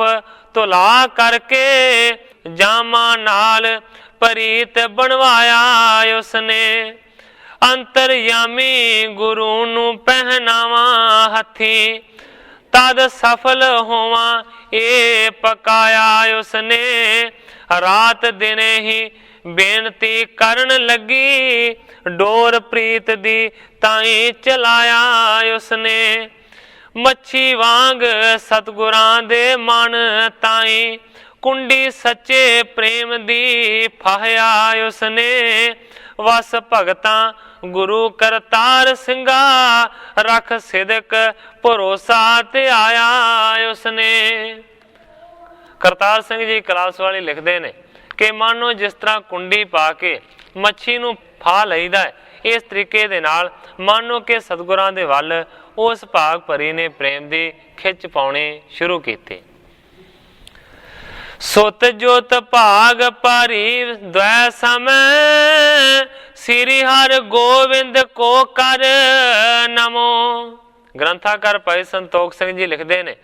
तुला करके, जामा नाल परीत बनवाया उसने। अंतरयामी गुरु नू पहनावा हथी, तद सफल होवा ये पकाया उसने। रात दिने ही बेनती करन लगी, डोर प्रीत दी ताई चलाया उसने। मच्छी वांग सतगुरां दे मन ताई, कुंडी सच्चे प्रेम दी फाया उसने। वस भगतां गुरु करतार सिंगा, रख सिदक भरोसा ते आया उसने। करतार सिंह जी कलास वाली लिखते हैं कि मानो जिस तरह कुंडी पा के मच्छी नूं फा लईदा है, इस तरीके दे नाल मानो कि सतगुरां दे वल उस भाग भरी ने प्रेम दी खिच पाउणे शुरू कीते। सुत जोत भाग भरी द्वै समय, श्री हर गोविंद को कर नमो। ग्रंथाकार भाई संतोख सिंह जी लिखते हैं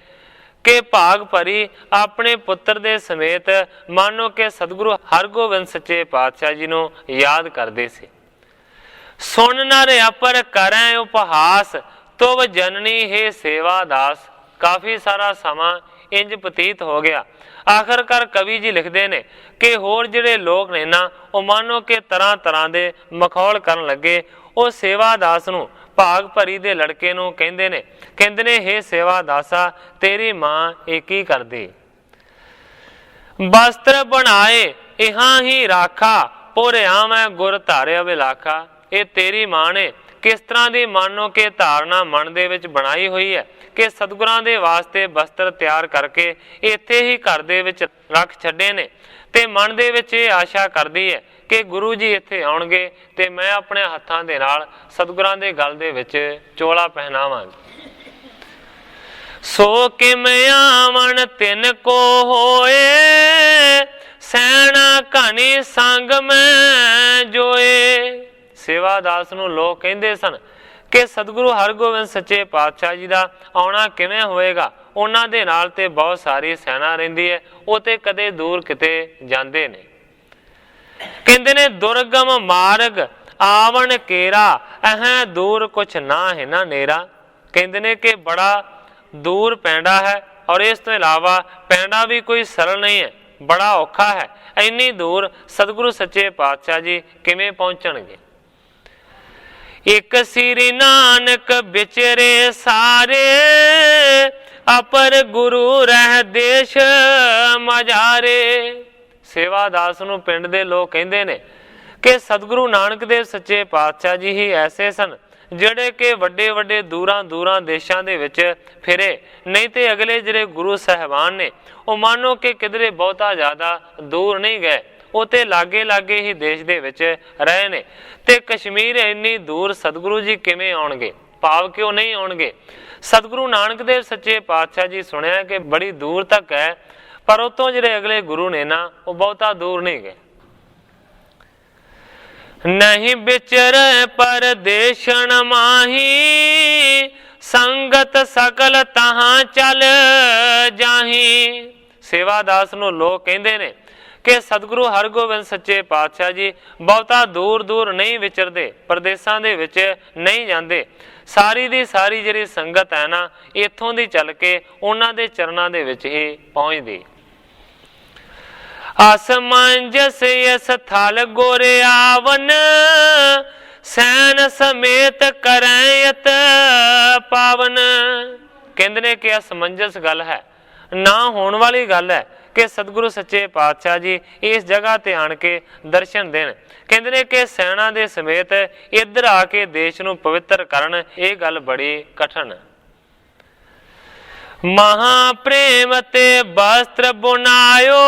कि भाग भरी अपने पुत्र दे समेत मानो कि सतगुरु हरगोबिंद सच्चे पातशाह जी नूं याद करते सी। सुन नर अपर करें उपहास, तुव जननी है सेवा दास। काफ़ी सारा समा इंज प्रतीत हो गया। आखिरकार कवि जी लिखते हैं कि होर जिहड़े लोग ने ना वो मानो कि तरह तरह के मखौल करन लगे। वो सेवा दास नूं भाग भरी दे लड़के नूं कहंदे ने हे सेवा दासा तेरी मां ये की करदी। वस्त्र बनाए इहां ही राखा, पुरिया मैं गुर धारिया विलाखा। ये तेरी मां ने किस तरह की मानो कि धारणा मन दे विच बनाई हुई है कि सतगुरां दे वास्ते वस्त्र तैयार करके इत्थे ही घर दे विच रख छड्डे ने, ते मन दे विच ये आशा करदी है कि गुरु जी इत्थे आउणगे ते मैं अपने हत्थां दे नाल सतगुरां दे गल दे विच चोला पहनावांगी। सो किमें आवन तिन को होए, सैना घनी संग में जोए। सेवादास नूं लोग कहंदे सन कि सतगुरु हरगोबिंद सच्चे पातशाह जी का आउणा किवें होएगा, उन्हां दे नाल ते बहुत सारी सैना रहिंदी है, वो ते कदे दूर किते जांदे ने। कहंदे ने दुर्गम मार्ग आवन केरा, अहें दूर कुछ ना है ना नेरा। कहंदे ने कि बड़ा दूर पैंडा है और इस तो इलावा पैंडा भी कोई सरल नहीं है, बड़ा औखा है। इन्नी दूर सतगुरु सच्चे पातशाह जी किवें पहुंचणगे। एक श्री नानक बिचरे सारे, अपर गुरु रह देश मजारे। सेवादास नूं पिंड दे लोग कहंदे ने कि सतगुरु नानक देव सच्चे पातशाह जी ही ऐसे सन ਜਿਹੜੇ कि ਵੱਡੇ ਵੱਡੇ दूरां दूरां देशां दे विच फिरे, नहीं तो अगले ਜਿਹੜੇ गुरु साहबान ने वो मानो कि किधरे बहुता ज़्यादा दूर नहीं गए, वो तो लागे लागे ही देश दे विच रहे ने। ते कश्मीर इन्नी दूर सतगुरु जी किवें आउणगे, भाव क्यों नहीं आउणगे। सतगुरु नानक देव सच्चे पातशाह जी सुनिया कि बड़ी दूर तक है, पर उतों जिहड़े अगले गुरु ने ना वो बहुता दूर नहीं गए। नहीं बिचर परदेशन माही, संगत सकल तहां चल जाही। सेवादास नूं लोग कहंदे ने कि सतगुरु हरगोबिंद सच्चे पातशाह जी बहुता दूर दूर नहीं विचरदे, प्रदेशां दे विच नहीं जांदे। सारी दी सारी जिहड़ी संगत है ना इत्थों दी चल के उन्हां दे चरनां दे विच ही पहुंचदी। असमंजस यस थल गोरे आवन, सैन समेत करैयत पावन। कहंदे ने कि असमंजस गल है, ना होने वाली गल है कि सतगुरु सच्चे पातशाह जी इस जगह ते आण के दर्शन देन। कहंदे ने कि सैना दे समेत इधर आके देश नूं पवित्र करन, ये गल बड़ी कठिन है। महाप्रेम ते वस्त्र बुनायो,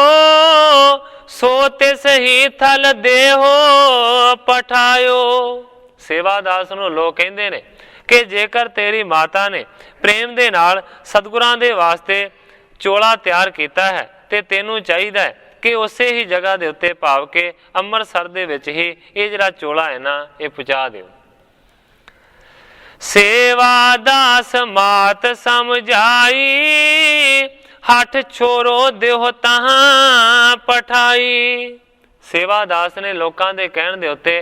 सो तिस ही थल देहो पठायो। सेवादास नूं लोग कहंदे ने कि जेकर तेरी माता ने प्रेम दे नाल सतगुरां दे वास्ते चोला तैयार कीता है ते तेनू चाहिदा है कि उसे ही जगह दे उत्ते भाव के अंम੍ਰਿਤਸਰ दे विच ही ये जिहड़ा चोला है ना ये पहुंचा दिओ। सेवा दास मात समझाई, हठ छोरो देहो तहां पठाई। सेवादास ने लोकां दे कहण दे उत्ते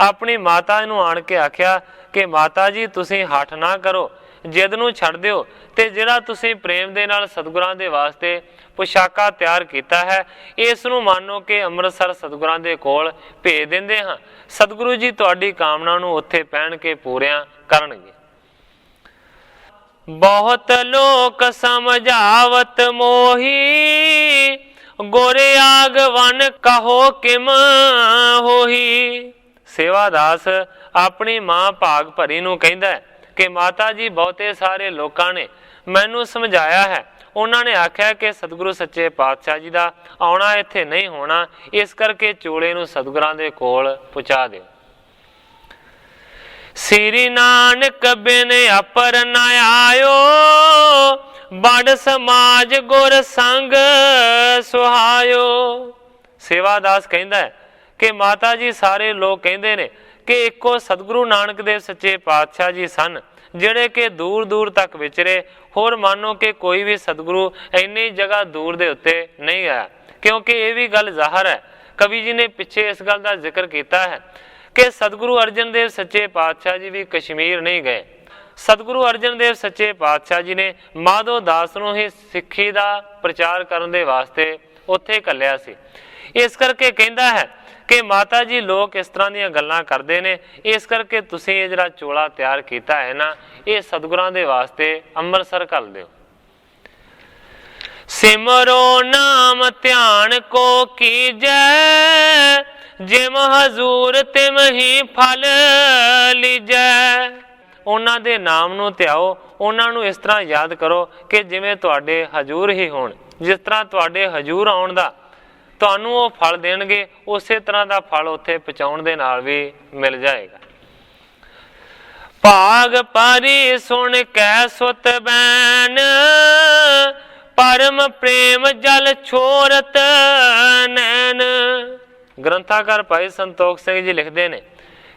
अपनी माता नूं आण के आख्या कि माता जी तुसीं हठ ना करो, जिद नूं छड्ड दिओ ते जिहड़ा तुसीं प्रेम दे नाल सतगुरां दे वास्ते पोशाका तैयार किया है इस नूं मानो कि ਅੰਮ੍ਰਿਤਸਰ सतगुरां दे कोल भेज दिंदे हां। सतगुरु जी तुहाडी कामना नूं उत्थे पहन के पूरियां करनगे। बहुत लोक समझावत मोही, गोरे आगवन कहो किम होही। सेवादास अपनी मां भाग भरी नूं कहंदा है कि माता जी बहुते सारे लोगों ने मैनू समझाया है, उन्होंने आख्या कि सतगुरु सच्चे पातशाह जी का आना इत्थे नहीं होना, इस करके चोले नूं सतगुरां दे कोल पहुँचा दिओ। श्री नानक बिन अपर न आयो, बड़ समाज गुर संग सुहायो। सेवादास कहंदा है कि माता जी सारे लोग कहंदे ने कि इको सतगुरु नानक देव सच्चे पातशाह जी सन जिहड़े कि दूर दूर तक विचरे, होर मानो कि कोई भी सतगुरु इन्नी जगह दूर दे उत्ते नहीं आया। क्योंकि ये भी गल ज़ाहिर है, कवि जी ने पिछे इस गल का जिक्र किया है कि सतगुरु अर्जन देव सच्चे पातशाह जी भी कश्मीर नहीं गए। सतगुरु अर्जन देव सच्चे पातशाह जी ने माधो दास नूं ही सिੱਖੀ ਦਾ प्रचार करने दे वास्ते उत्थे घल्लिया सी। इस करके कहंदा है कि माता जी लोग इस तरह ਦੀਆਂ ਗੱਲਾਂ ਕਰਦੇ ਨੇ, इस करके तुसीं ਇਹ ਜਿਹੜਾ ਚੋਲਾ ਤਿਆਰ ਕੀਤਾ है ना, ये सतगुरां दे वास्ते ਅੰਮ੍ਰਿਤਸਰ ਘੱਲ ਦਿਓ। सिमरो नाम ध्यान को कीजै, जिम हजूर तिम ही फल लीजै। ਉਹਨਾਂ ਦੇ ਨਾਮ ਨੂੰ ਧਿਆਓ, ਉਹਨਾਂ ਨੂੰ ਇਸ ਤਰ੍ਹਾਂ ਯਾਦ ਕਰੋ ਕਿ ਜਿਵੇਂ ਤੁਹਾਡੇ ਹਜੂਰ ਹੀ ਹੋਣ। ਜਿਸ ਤਰ੍ਹਾਂ ਤੁਹਾਡੇ ਹਜੂਰ ਆਉਣ ਦਾ ਤੁਹਾਨੂੰ ਉਹ ਫਲ ਦੇਣਗੇ, ਉਸੇ ਤਰ੍ਹਾਂ ਦਾ ਫਲ ਉੱਥੇ ਪਹੁੰਚਾਉਣ ਦੇ ਨਾਲ ਵੀ ਮਿਲ ਜਾਏਗਾ। ਭਾਗ ਪਰੀ ਸੁਣ ਕੈ ਸੁਤ ਬੈਨ, परम प्रेम जल छोरत नैन। ग्रंथाकार भाई संतोख सिंह जी लिखते हैं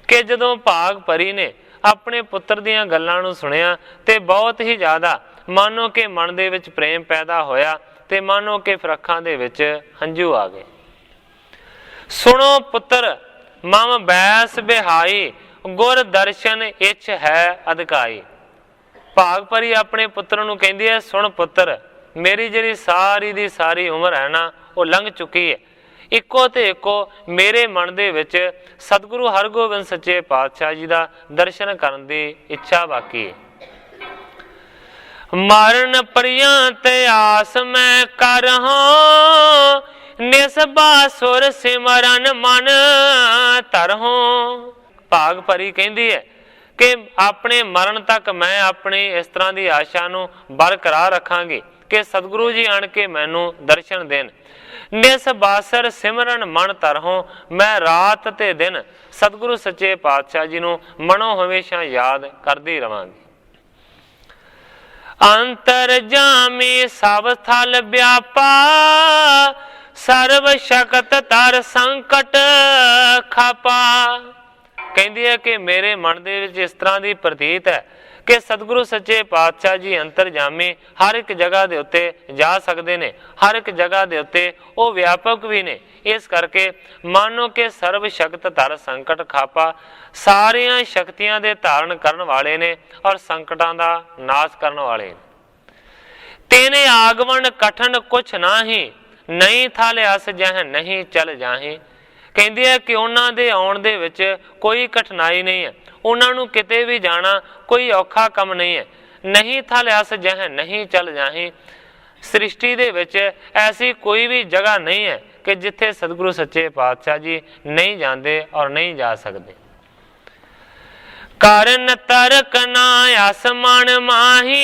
कि जदों भाग परी ने अपने पुत्र दीयां गल्लां नूं सुनिया ते बहुत ही ज़्यादा मानो कि मन दे विच प्रेम पैदा होया ते मानो कि फिर अखां दे विच हंझू आ गए। सुनो पुत्र मम बैस बिहाई, गुर दर्शन इच है अधिकाई। भाग परी अपने पुत्र नूं कहंदी है, सुन पुत्र, मेरी जी सारी दी सारी उम्र है ना, वो लंघ चुकी है। इको ते इको मेरे मन दे विच सतगुरु हरगोबिंद सच्चे पातशाह जी का दर्शन करने की इच्छा बाकी है। मरण पर्यंत आस मैं कर हाँ, निसबा सुर सिमरन मन तरहों। भाग परी कहती है कि अपने मरण तक मैं अपनी इस तरह की आशा नूं बरकरार रखांगी कि सतगुरु जी आन के मैनू दर्शन देन। निस बासर सिमरन मन तरहों, मैं रात ते दिन सतगुरु सच्चे पातशाह जी नू मनो हमेशा याद करदी रवांगी। अंतर जामी सब थल व्यापा, सर्व शक्त तर संकट खापा। कहती है कि मेरे मन दे विच इस तरह की प्रतीत है कि सतगुरु सच्चे पातशाह जी अंतरजामी हर एक जगह के उत्ते जा सकते हैं, हर एक जगह के उत्ते वो व्यापक भी ने। इस करके मानो कि सर्व शक्त धर संकट खापा, सारिया शक्तियां दे धारण करने वाले ने और संकटां दा नाश करने वाले ने। तेने आगमन कठन कुछ नाही, नहीं था लियास जह नहीं चल जाही। कहती है कि उन्हां दे आउण दे विच कोई कठिनाई नहीं है, उन्होंने किते भी जाना कोई औखा कम नहीं है। नहीं था लियास जह नहीं चल जाही। सृष्टि दे विच ऐसी कोई भी जगह नहीं है कि जिथे सतगुरु सच्चे पातशाह जी नहीं जाते और नहीं जा सकते। करन तरक ना आसमान माही,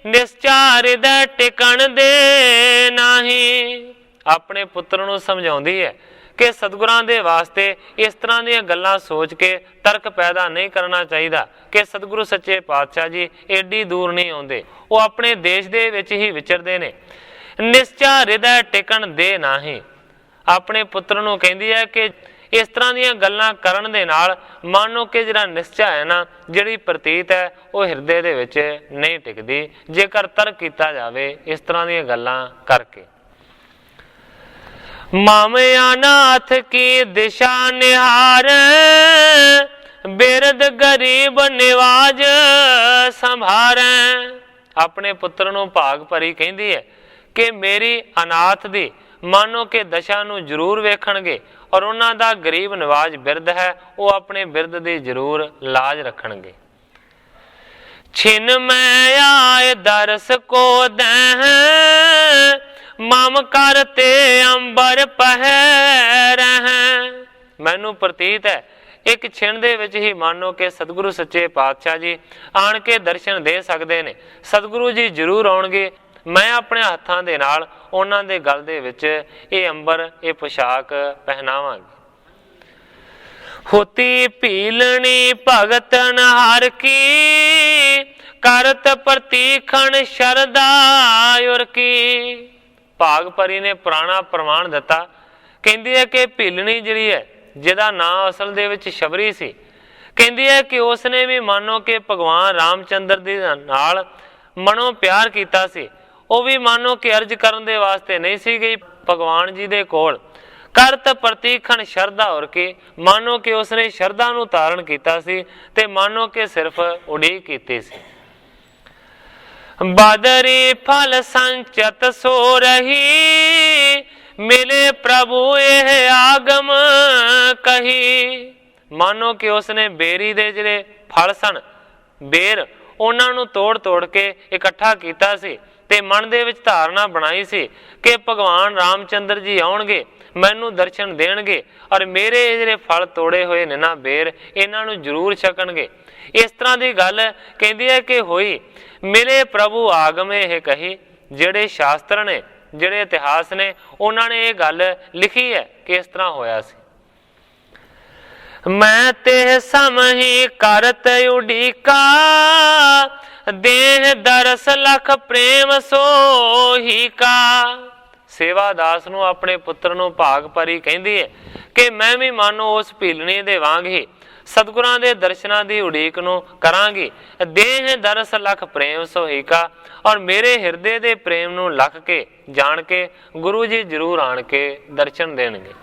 निश्चार दे टिकण दे नाही। अपने पुत्र नूं समझाउंदी है कि सतगुरां दे वास्ते इस तरह दी गल्लां सोच के तर्क पैदा नहीं करना चाहिए कि सतगुरु सच्चे पातशाह जी एडी दूर नहीं आउंदे, वो अपने देश दे विच ही विचरदे ने। निश्चा हृदय टिकण दे नाही। अपने पुत्र नूं कहंदी है कि इस तरह दी गल्लां करन दे नाल मानो कि जिहड़ा निश्चा है ना, जिहड़ी प्रतीत है वो हिरदे दे विच नहीं टिकदी जेकर तर्क कीता जावे इस तरह दी गल्लां करके। मामया नाथ की दिशा निहार, बिरद गरीब निवाज संभार। अपने पुत्र नूं भाग भरी कहती है कि मेरी अनाथ दी मानो कि दशा नूं जरूर वेखणगे और उन्हां दा गरीब निवाज बिरद है, वो अपने बिरद दी जरूर लाज रखणगे। छिन मैं आए दरस को दैं, मम करते अंबर पहर हैं। मैनू प्रतीत है एक छिण दे विच ही मानो कि सतगुरु सच्चे पातशाह जी आण के दर्शन दे सकते ने। सतगुरु जी जरूर आउणगे। मैं अपने हत्थां दे नाल उन्हां दे गल दे विच ये अंबर ये पोशाक पहनावांगी। होती पीलनी भगत नहार की करत प्रतीखण शरदा उर की। भाग परी ने पुराना प्रमाण दिता, कहती है कि भीलनी जिहड़ी है जिहदा नाम असल दे विच शबरी सी, कहती है कि उसने भी मानो कि भगवान रामचंद्र दे नाल मनो प्यार कीता सी। वो भी मानो कि अर्ज करन दे वास्ते नहीं सी गई भगवान जी दे कोल। करत प्रतीखण शरदा और के मानो कि उसने शरदा नूं धारण कीता सी ते मानो कि सिर्फ उड़ीक कीती सी। बादरी फल संचत सो रही मिले प्रभु यह आगम कही। मानो कि उसने बेरी दे जिहड़े फल सन बेर उन्हां नूं तोड़ तोड़ के इकट्ठा कीता सी ते मन दे विच धारणा बनाई सी कि भगवान रामचंद्र जी आउणगे, मैनू दर्शन देणगे और मेरे जिहड़े फल तोड़े हुए ने ना बेर इन्हां नूं जरूर छकणगे। इस तरह की गल कहती है कि होई। मिले प्रभु आगम यह कही। जिहड़े शास्त्र ने जिहड़े इतिहास ने उन्होंने ये गल लिखी है कि इस तरह होया सी। मैं ते सम ही करत उडीका देह दरस लख प्रेम सो ही का। सेवा दास नूं अपने पुत्र नूं भाग परी कहंदी है कि मैं भी मानो उस भीलनी दे वांग ही सतगुरां दे दर्शनां दी उड़ीक नूं करांगी। देह दरस लख प्रेम सो ही का। और मेरे हिरदे दे प्रेम नूं लख के जान के गुरु जी जरूर आण के दर्शन देणगे।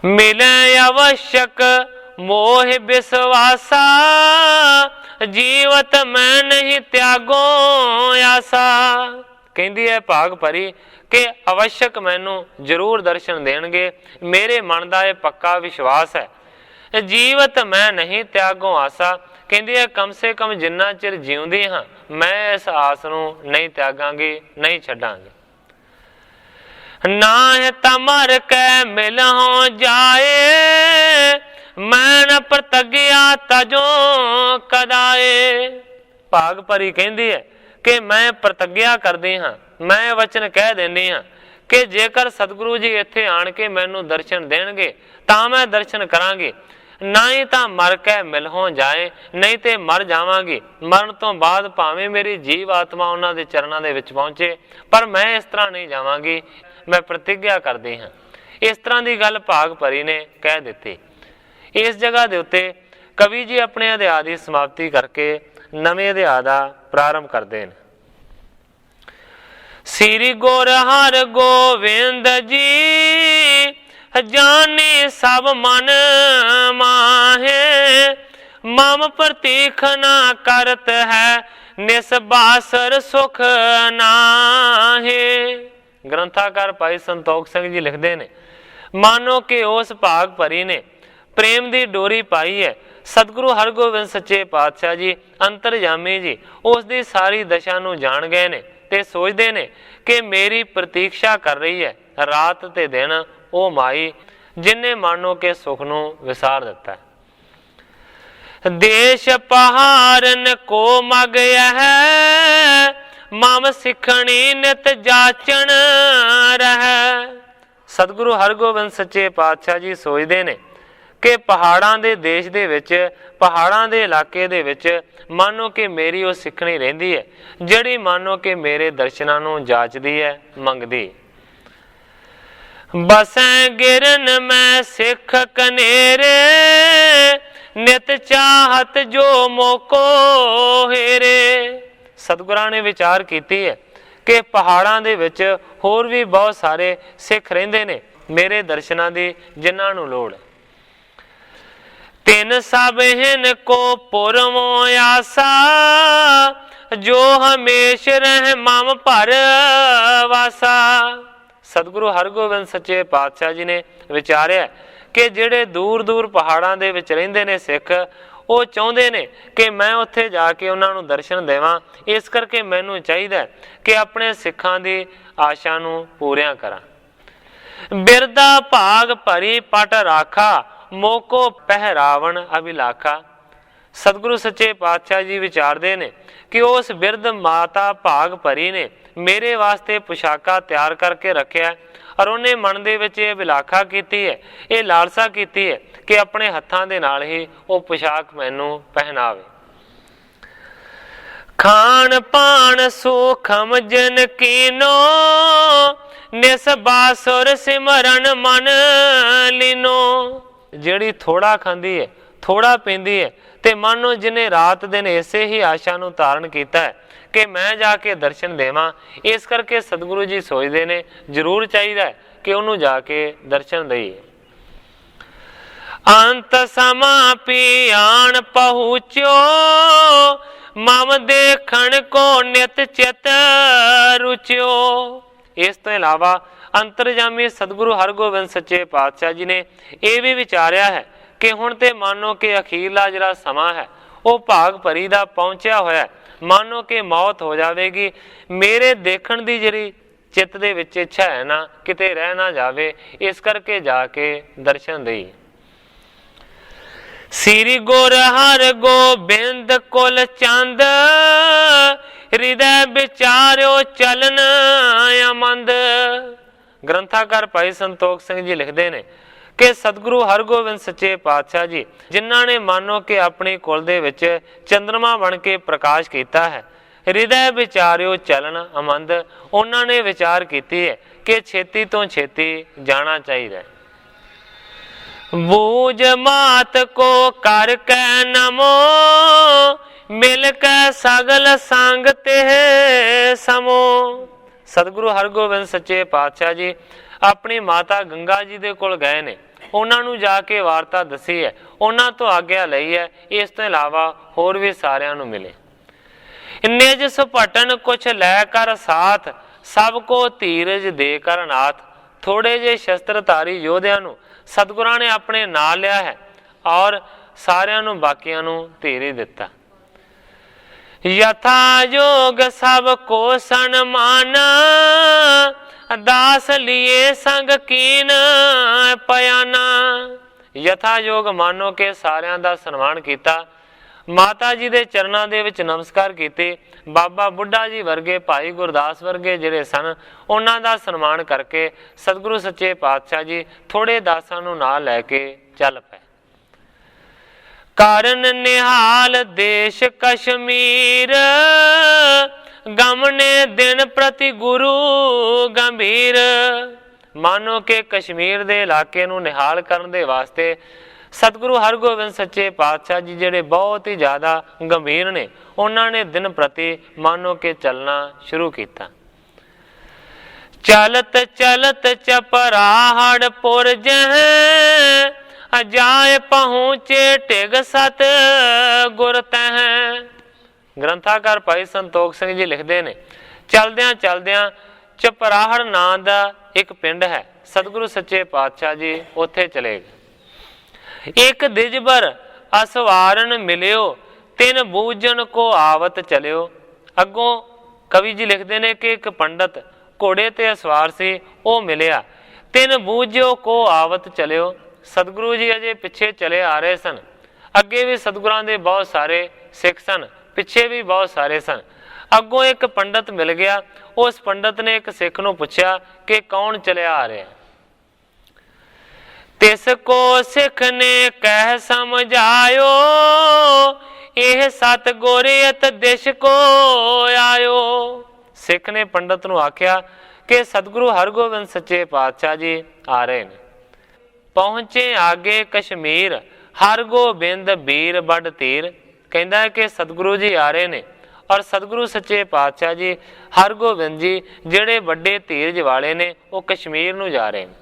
मिले आवश्यक मोह विश्वासा जीवत मैं नहीं त्यागो आसा। कहती है भाग परी कि आवश्यक मैनू जरूर दर्शन देणगे। मेरे मन का यह पक्का विश्वास है। जीवत मैं नहीं त्यागो आसा। कहती है कम से कम जिन्ना चिर जीउंदी हाँ मैं इस आस नूं नहीं त्यागांगी, नहीं छड्डांगी। ना है तमर कै मिल हो जाए मैं न प्रतिज्ञा तजो कदाए। भाग परी कहती है कि मैं प्रतिज्ञा करदी हाँ, मैं वचन कह देनी हाँ कि जेकर सतगुरु जी इत्थे आण के मैनू दर्शन देणगे तां मैं दर्शन करांगी। ना ही तो मर के मिल हो जाए, नहीं तो मर जावांगी। मरण तो बाद भावें मेरी जीव आत्मा उन्हां दे चरणां दे विच पहुंचे पर मैं इस तरह नहीं जावांगी, मैं प्रतिज्ञा करदी हाँ। इस तरह की गल भाग परी ने कह दी। इस जगह के उत्ते कवि जी अपने अध्याय की समाप्ति करके नवे अध्याय का प्रारंभ करते हैं। श्री गुर हर गोविंद जी जाने सब मन माहे मम प्रतीख ना करत है निसबासर सुख नाहे। ग्रंथाकार भाई संतोख सिंह जी लिखते ने मानो कि उस भाग परी ने प्रेम की डोरी पाई है। सतगुरु हरगोबिंद सच्चे पातशाह जी अंतरजामी जी उसकी सारी दशा नूं जान गए ने ते सोचते ने कि मेरी प्रतीक्षा कर रही है रात ते दिन वो माई जिन्हें मानो के सुख नूं विसार दिता है। देश पहाड़न को मग है मम सिखणी नित जाचन रह। सतगुरु हरगोबिंद सच्चे पातशाह जी सोचते ने कि पहाड़ां दे देश दे विच पहाड़ां दे इलाके दे विच मानो कि मेरी वो सिखणी रहिंदी है जिहड़ी मानो कि मेरे दर्शनां नूं जाचदी है मंगदी। बसें गिरन मैं सिख कनेरे नित चाहत जो मोको हेरे। सतगुरां ने विचार कीती है कि पहाड़ां दे विच होर भी बहुत सारे सिख रहिंदे ने मेरे दर्शनां दी जिन्हां नूं लोड़। तिन सब हिन को पुरवो आसा जो हमेश रह मम पर वासा। सतगुरु हरगोबिंद सच्चे पातशाह जी ने विचारिया कि जिहड़े दूर दूर पहाड़ां दे विच रहिंदे ने सिख वो चाहुंदे ने कि मैं उत्थे जाके उन्हां नूं दर्शन देवां। इस करके मैनूं चाहीदा कि अपने सिखां दी आशा नूं पूरियां करां। बिरदा भाग भरी पट राखा, मोको पहरावन अभिलाखा। सतगुरु सच्चे पातशाह जी विचारते ने कि उस बिरद माता भाग भरी ने मेरे वास्ते पोशाका तैयार करके रखा और उन्हें मन दे विच ये विलाखा की है, ये लालसा की है कि अपने हत्थां दे नाल ही वो पोशाक मैनू पहनावे। खान पान सूखम जन कीनो, निस बासुर सिमरन मन लीनो। जिहड़ी थोड़ा खांदी है थोड़ा पींदी है ते मानो जिन्हें रात दिन इसे ही आशा नूं धारण कीता है कि मैं जाके दर्शन देवां। इस करके सतगुरु जी सोचते ने जरूर चाहिए कि उन्होंने जाके दर्शन दईए। अंत समा पियाण पहुँचो, मम देखण को नित चित रुचियो। इस तो इलावा अंतरजामी सतगुरु हरगोबिंद सच्चे पातशाह जी ने यह भी विचारिया है कि हुण ते मानो कि अखीरला जिहड़ा समा है वो भाग भरी दा पहुंचा होया, मानो कि मौत हो जाएगी। मेरे देखण दी जिहड़ी चित्त दे विच इच्छा है ना किते रह ना जावे, इस करके जाके दर्शन दई। श्री गुर हर गोबिंद कुल चंद, हृदय विचार्यो चलन अमंद। ग्रंथाकार भाई संतोख सिंह जी लिखते हैं कि सतगुरु हरगोबिंद सच्चे पातशाह जी जिन्हों ने मानो कि अपनी कुल दे विच चंद्रमा बन के प्रकाश किया है, हृदय विचार्यो चलन अमंद। उन्होंने विचार की है कि छेती तो छेती जाना चाहिए। बूझ मात को कर कै नमो, मिल कै सगल संग तेह समो। सतगुरु हरगोबिंद सच्चे पातशाह जी अपनी माता गंगा जी दे कोल गए ने, उन्होंने जाके वार्ता दसी है, उन्होंने तो आग्ञा लई है। इस तो इलावा होर भी सारिਆਂ ਨੂੰ मिले। निज सुपटन कुछ लैकर साथ, सबको धीरज देकर नाथ। थोड़े जे शस्त्रधारी योद्धिਆਂ ਨੂੰ सतगुरां ने अपने नाल लिया है और सारिਆਂ ਨੂੰ बाकियां ਨੂੰ धीरज दिता। यथा योग सब को सन्मान, दास लिए संग कीन पयाना। यथा योग मानो के सारिਆਂ ਦਾ सन्मान किया, माता जी दे चरणों दे विच नमस्कार कीते। बाबा बुढ़ा जी वर्गे भाई गुरदास वर्गे जिहड़े सन उन्हां दा सन्मान करके सतगुरु सच्चे पातशाह जी थोड़े दासां नूं नाल लैके चल पए। कारण निहाल देश कश्मीर, गमने दिन प्रति गुरु गंभीर। मानो के कश्मीर दे इलाके नूं निहाल करन दे वास्ते सतगुरु हरगोबिंद सच्चे पातशाह जी जिहड़े बहुत ही ज़्यादा गंभीर ने, उन्होंने दिन प्रति मानो के चलना शुरू किया। चलत चलत चपराहड़ पुर जह, जाए पहुँचे टिग सत गुर तह। ग्रंथाकार भाई संतोख सिंह जी लिखते हैं, चलद्या चलद्या चपराहड़ नां दा एक पिंड है, सतगुरु सच्चे पातशाह जी उत्थे चले गए। एक दिजबर असवारन मिलियो, तिन बूझन को आवत चलियो। अगों कवि जी लिखते हैं कि एक पंडित घोड़े ते असवार सी, वो मिलिया, तिन बूझो को आवत चलियो। सतगुरु जी अजे पिछे चले आ रहे सन, अगे भी सतगुरां दे बहुत सारे सिख सन, पिछे भी बहुत सारे सन। अगों एक पंडित मिल गया, उस पंडित ने एक सिख नूं पुछया कि कौन चलिया आ रहा। तिसको सिख ने कह समझायो, यह सतगुर अत दिश को आयो। सिख ने पंडित नूं आख्या कि सतगुरु हरगोबिंद सच्चे पातशाह जी आ रहे हैं। पहुंचे आगे कश्मीर, हरगोबिंद बीर बड़ तीर। कहता है कि सतगुरु जी आ रहे ने और सतगुरु सच्चे पातशाह जी हरगोबिंद जी जिहड़े बड़े धीरज वाले ने, वो कश्मीर नूं जा रहे हैं।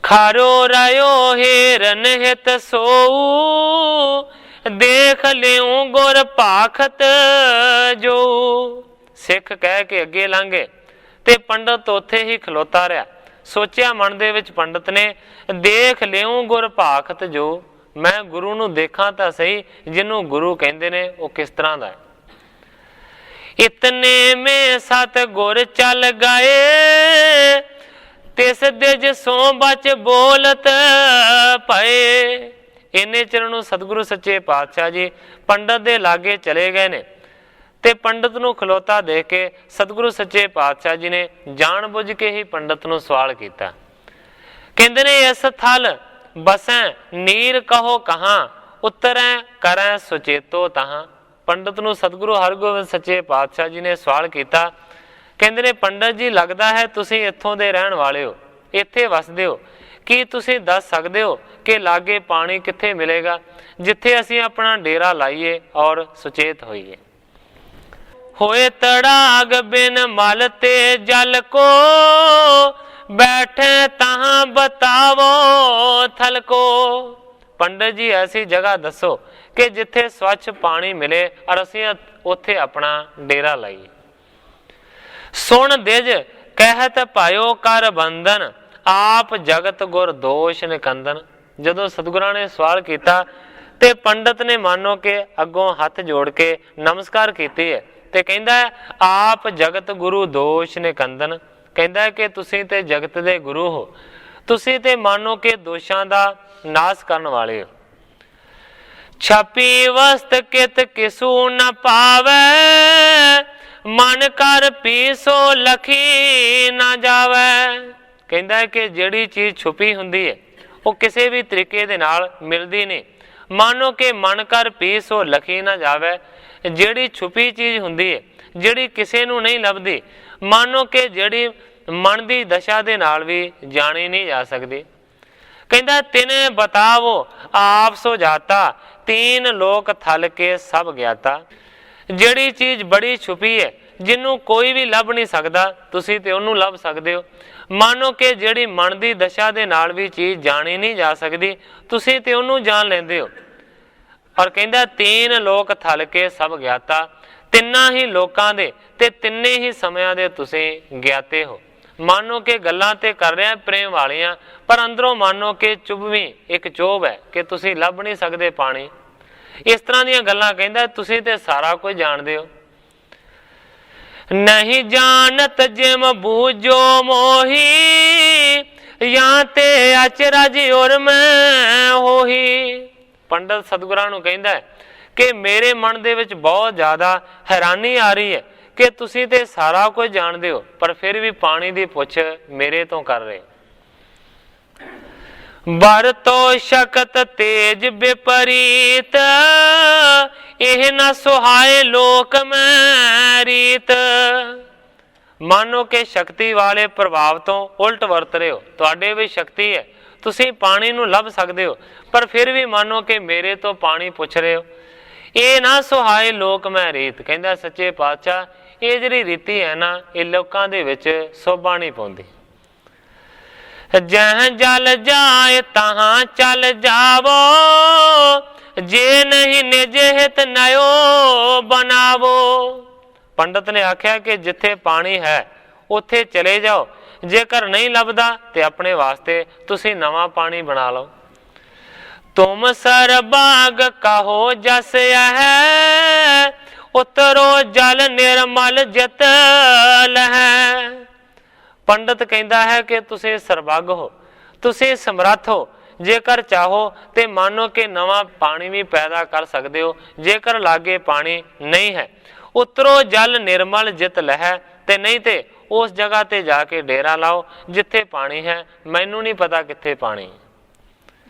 खारो रायो हेरन हित सोऊ, देख लियो गुर पाखत जो। सिख कह के अगे लंघे ते पंडित उत्थे ही खलोता रहा। सोचिया मन दे विच पंडित ने, देख लियो गुर पाखत जो, मैं गुरु नूं देखा तां सही जिन्हों गुरु कहंदे ने वो किस तरह दा है। इतने में सत गुर चल गए, ਤਿਸ ਦਿਜ ਸੋ ਬਚ ਬੋਲਤ ਭਏ। ਇੰਨੇ ਚਿਰ ਨੂੰ ਸਤਿਗੁਰੂ ਸੱਚੇ ਪਾਤਸ਼ਾਹ ਜੀ ਪੰਡਤ ਦੇ ਲਾਗੇ ਚਲੇ ਗਏ ਨੇ ਤੇ ਪੰਡਤ ਨੂੰ ਖਲੋਤਾ ਦੇਖ ਕੇ ਸਤਿਗੁਰੂ ਸੱਚੇ ਪਾਤਸ਼ਾਹ ਜੀ ਨੇ ਜਾਣ ਬੁੱਝ ਕੇ ਹੀ ਪੰਡਤ ਨੂੰ ਸਵਾਲ ਕੀਤਾ। ਕਹਿੰਦੇ ਨੇ ਇਸ ਥਲ ਬਸੈ ਨੀਰ ਕਹੋ ਕਹਾਂ, ਉਤਰੈ ਕਰੈ ਸੁਚੇਤੋ ਤਹਾਂ। ਪੰਡਤ ਨੂੰ ਸਤਿਗੁਰੂ ਹਰਗੋਬਿੰਦ ਸੱਚੇ ਪਾਤਸ਼ਾਹ ਜੀ ਨੇ ਸਵਾਲ ਕੀਤਾ। ਕਹਿੰਦੇ ਨੇ ਪੰਡਤ ਜੀ ਲੱਗਦਾ ਹੈ ਤੁਸੀਂ ਇੱਥੋਂ ਦੇ ਰਹਿਣ ਵਾਲੇ ਹੋ, ਇੱਥੇ ਵਸਦੇ ਹੋ, ਕੀ ਤੁਸੀਂ ਦੱਸ ਸਕਦੇ ਹੋ ਕਿ ਲਾਗੇ ਪਾਣੀ ਕਿੱਥੇ ਮਿਲੇਗਾ ਜਿੱਥੇ ਅਸੀਂ ਆਪਣਾ ਡੇਰਾ ਲਾਈਏ ਔਰ ਸੁਚੇਤ ਹੋਈਏ। ਹੋਏ ਤੜਾਗ ਬਿਨ ਮਲ ਤੇ ਜਲ ਕੋ, ਬੈਠੇ ਤਹਾਂ ਬਤਾਵੋ ਥਲ ਕੋ। ਪੰਡਤ ਜੀ ਐਸੀ ਜਗ੍ਹਾ ਦੱਸੋ ਕਿ ਜਿੱਥੇ ਸਵੱਛ ਪਾਣੀ ਮਿਲੇ ਔਰ ਅਸੀਂ ਉੱਥੇ ਆਪਣਾ ਡੇਰਾ ਲਾਈਏ। ਸੁਣ ਦਿਜ ਕਹਿਤ ਭਾਇਓ ਕਰ ਬੰਧਨ, ਆਪ ਜਗਤ ਗੁਰ ਦੋਸ਼ ਨਿਕੰਦਨ। ਜਦੋਂ ਸਤਿਗੁਰਾਂ ਨੇ ਸਵਾਲ ਕੀਤਾ ਤੇ ਪੰਡਤ ਨੇ ਮਾਨੋ ਕਿ ਅੱਗੋਂ ਹੱਥ ਜੋੜ ਕੇ ਨਮਸਕਾਰ ਕੀਤੀ ਹੈ ਤੇ ਕਹਿੰਦਾ ਆਪ ਜਗਤ ਗੁਰੂ ਦੋਸ਼ ਨਿਕੰਦਨ। ਕਹਿੰਦਾ ਕਿ ਤੁਸੀਂ ਤੇ ਜਗਤ ਦੇ ਗੁਰੂ ਹੋ, ਤੁਸੀਂ ਤੇ ਮਾਨੋ ਕਿ ਦੋਸ਼ਾਂ ਦਾ ਨਾਸ ਕਰਨ ਵਾਲੇ ਹੋ। ਛਪੀ ਵਸਤ ਕਿਤ ਕਿਸੂ ਨ ਪਾਵੈ, ਮਨ ਕਰ ਪੀਸੋ ਲਖੀ ਨਾ ਜਾਵੈ। ਕਹਿੰਦਾ ਕਿ ਜਿਹੜੀ ਚੀਜ਼ ਛੁਪੀ ਹੁੰਦੀ ਹੈ ਉਹ ਕਿਸੇ ਵੀ ਤਰੀਕੇ ਦੇ ਨਾਲ ਮਿਲਦੀ ਨਹੀਂ। ਮਾਨੋ ਕਿ ਮਨ ਕਰ ਪੀਸੋ ਲਖੀ ਨਾ ਜਾਵੈ। ਜਿਹੜੀ ਛੁਪੀ ਚੀਜ਼ ਹੁੰਦੀ ਹੈ, ਜਿਹੜੀ ਕਿਸੇ ਨੂੰ ਨਹੀਂ ਲੱਭਦੀ, ਮਾਨੋ ਕਿ ਜਿਹੜੀ ਮਨ ਦੀ ਦਸ਼ਾ ਦੇ ਨਾਲ ਵੀ ਜਾਣੀ ਨਹੀਂ ਜਾ ਸਕਦੀ। ਕਹਿੰਦਾ ਤਿਨੇ ਬਤਾਵੋ ਆਪ ਸੋ ਜਾਤਾ, ਤੀਨ ਲੋਕ ਥਲ ਕੇ ਸਭ ਗਿਆਤਾ। ਜਿਹੜੀ ਚੀਜ਼ ਬੜੀ ਛੁਪੀ ਹੈ, ਜਿਹਨੂੰ ਕੋਈ ਵੀ ਲੱਭ ਨਹੀਂ ਸਕਦਾ, ਤੁਸੀਂ ਤੇ ਉਹਨੂੰ ਲੱਭ ਸਕਦੇ ਹੋ। ਮਾਨੋ ਕਿ ਜਿਹੜੀ ਮਨ ਦੀ ਦਸ਼ਾ ਦੇ ਨਾਲ ਵੀ ਚੀਜ਼ ਜਾਣੀ ਨਹੀਂ ਜਾ ਸਕਦੀ, ਤੁਸੀਂ ਤੇ ਉਹਨੂੰ ਜਾਣ ਲੈਂਦੇ ਹੋ। ਔਰ ਕਹਿੰਦਾ ਤੀਨ ਲੋਕ ਥਲ ਕੇ ਸਭ ਗਿਆਤਾ, ਤਿੰਨਾਂ ਹੀ ਲੋਕਾਂ ਦੇ ਤੇ ਤਿੰਨੇ ਹੀ ਸਮਿਆਂ ਦੇ ਤੁਸੀਂ ਗਿਆਤੇ ਹੋ। ਮਾਨੋ ਕਿ ਗੱਲਾਂ ਤੇ ਕਰ ਰਿਹਾ ਪ੍ਰੇਮ ਵਾਲੀਆਂ, ਪਰ ਅੰਦਰੋਂ ਮਾਨੋ ਕਿ ਚੁਭਵੀਂ ਇੱਕ ਚੋਭ ਹੈ ਕਿ ਤੁਸੀਂ ਲੱਭ ਨਹੀਂ ਸਕਦੇ ਪਾਣੀ। ਇਸ ਤਰ੍ਹਾਂ ਦੀਆਂ ਗੱਲਾਂ ਕਹਿੰਦਾ ਤੁਸੀਂ ਤੇ ਸਾਰਾ ਕੁਝ ਜਾਣਦੇ ਹੋ। ਨਹੀਂ ਜਾਣਤ ਜਿਮ ਬੂਝੋ ਮੋਹੀ, ਜਾਂ ਤੇ ਅਚਰਜ ਉਰ ਮੈਂ ਹੋਹੀ। ਪੰਡਤ ਸਤਿਗੁਰਾਂ ਨੂੰ ਕਹਿੰਦਾ ਕਿ ਮੇਰੇ ਮਨ ਦੇ ਵਿੱਚ ਬਹੁਤ ਜ਼ਿਆਦਾ ਹੈਰਾਨੀ ਆ ਰਹੀ ਹੈ ਕਿ ਤੁਸੀਂ ਤੇ ਸਾਰਾ ਕੁਝ ਜਾਣਦੇ ਹੋ, ਪਰ ਫਿਰ ਵੀ ਪਾਣੀ ਦੀ ਪੁੱਛ ਮੇਰੇ ਤੋਂ ਕਰ ਰਹੇ। ਵਰਤੋ ਸ਼ਕਤ ਤੇਜ ਵਿਪਰੀਤ, ਇਹ ਨਾ ਸੁਹਾਏ ਲੋਕ ਮੈਂ ਰੀਤ। ਮਾਨੋ ਕਿ ਸ਼ਕਤੀ ਵਾਲੇ ਪ੍ਰਭਾਵ ਤੋਂ ਉਲਟ ਵਰਤ ਰਹੇ ਹੋ। ਤੁਹਾਡੇ ਵਿੱਚ ਸ਼ਕਤੀ ਹੈ, ਤੁਸੀਂ ਪਾਣੀ ਨੂੰ ਲੱਭ ਸਕਦੇ ਹੋ, ਪਰ ਫਿਰ ਵੀ ਮਾਨੋ ਕਿ ਮੇਰੇ ਤੋਂ ਪਾਣੀ ਪੁੱਛ ਰਹੇ ਹੋ। ਇਹ ਨਾ ਸੁਹਾਏ ਲੋਕ ਮੈਂ ਰੀਤ। ਕਹਿੰਦਾ ਸੱਚੇ ਪਾਤਸ਼ਾਹ ਇਹ ਜਿਹੜੀ ਰੀਤੀ ਹੈ ਨਾ, ਇਹ ਲੋਕਾਂ ਦੇ ਵਿੱਚ ਸੋਭਾ ਨਹੀਂ ਪਾਉਂਦੀ। ਜਹ ਜਲ ਜਾਏ ਤਹਾਂ ਚਲ ਜਾਵੋ, ਜੇ ਨਹੀਂ ਨਿਜ ਹਿਤ ਨਯੋ ਬਣਾਵੋ। ਪੰਡਤ ਨੇ ਆਖਿਆ ਕਿ ਜਿੱਥੇ ਪਾਣੀ ਹੈ ਉੱਥੇ ਚਲੇ ਜਾਓ, ਜੇਕਰ ਨਹੀਂ ਲੱਭਦਾ ਤੇ ਆਪਣੇ ਵਾਸਤੇ ਤੁਸੀਂ ਨਵਾਂ ਪਾਣੀ ਬਣਾ ਲਓ। ਤੁਮ ਸਰਬਾਗ ਕਹੋ ਜਸ ਹੈ, ਉਤਰੋ ਜਲ ਨਿਰਮਲ ਜਿਤ ਲਹੈ। ਪੰਡਤ ਕਹਿੰਦਾ ਹੈ ਕਿ ਤੁਸੀਂ ਸਰਬੱਗ ਹੋ, ਤੁਸੀਂ ਸਮਰੱਥ ਹੋ। ਜੇਕਰ ਚਾਹੋ ਤੇ ਮਾਨੋ ਕਿ ਨਵਾਂ ਪਾਣੀ ਵੀ ਪੈਦਾ ਕਰ ਸਕਦੇ ਹੋ। ਜੇਕਰ ਲਾਗੇ ਪਾਣੀ ਨਹੀਂ ਹੈ, ਉਤਰੋ ਜਲ ਨਿਰਮਲ ਜਿਤ ਲਹੈ, ਤੇ ਨਹੀਂ ਤੇ ਉਸ ਜਗ੍ਹਾ ਤੇ ਜਾ ਕੇ ਡੇਰਾ ਲਾਓ ਜਿੱਥੇ ਪਾਣੀ ਹੈ। ਮੈਨੂੰ ਨਹੀਂ ਪਤਾ ਕਿੱਥੇ ਪਾਣੀ।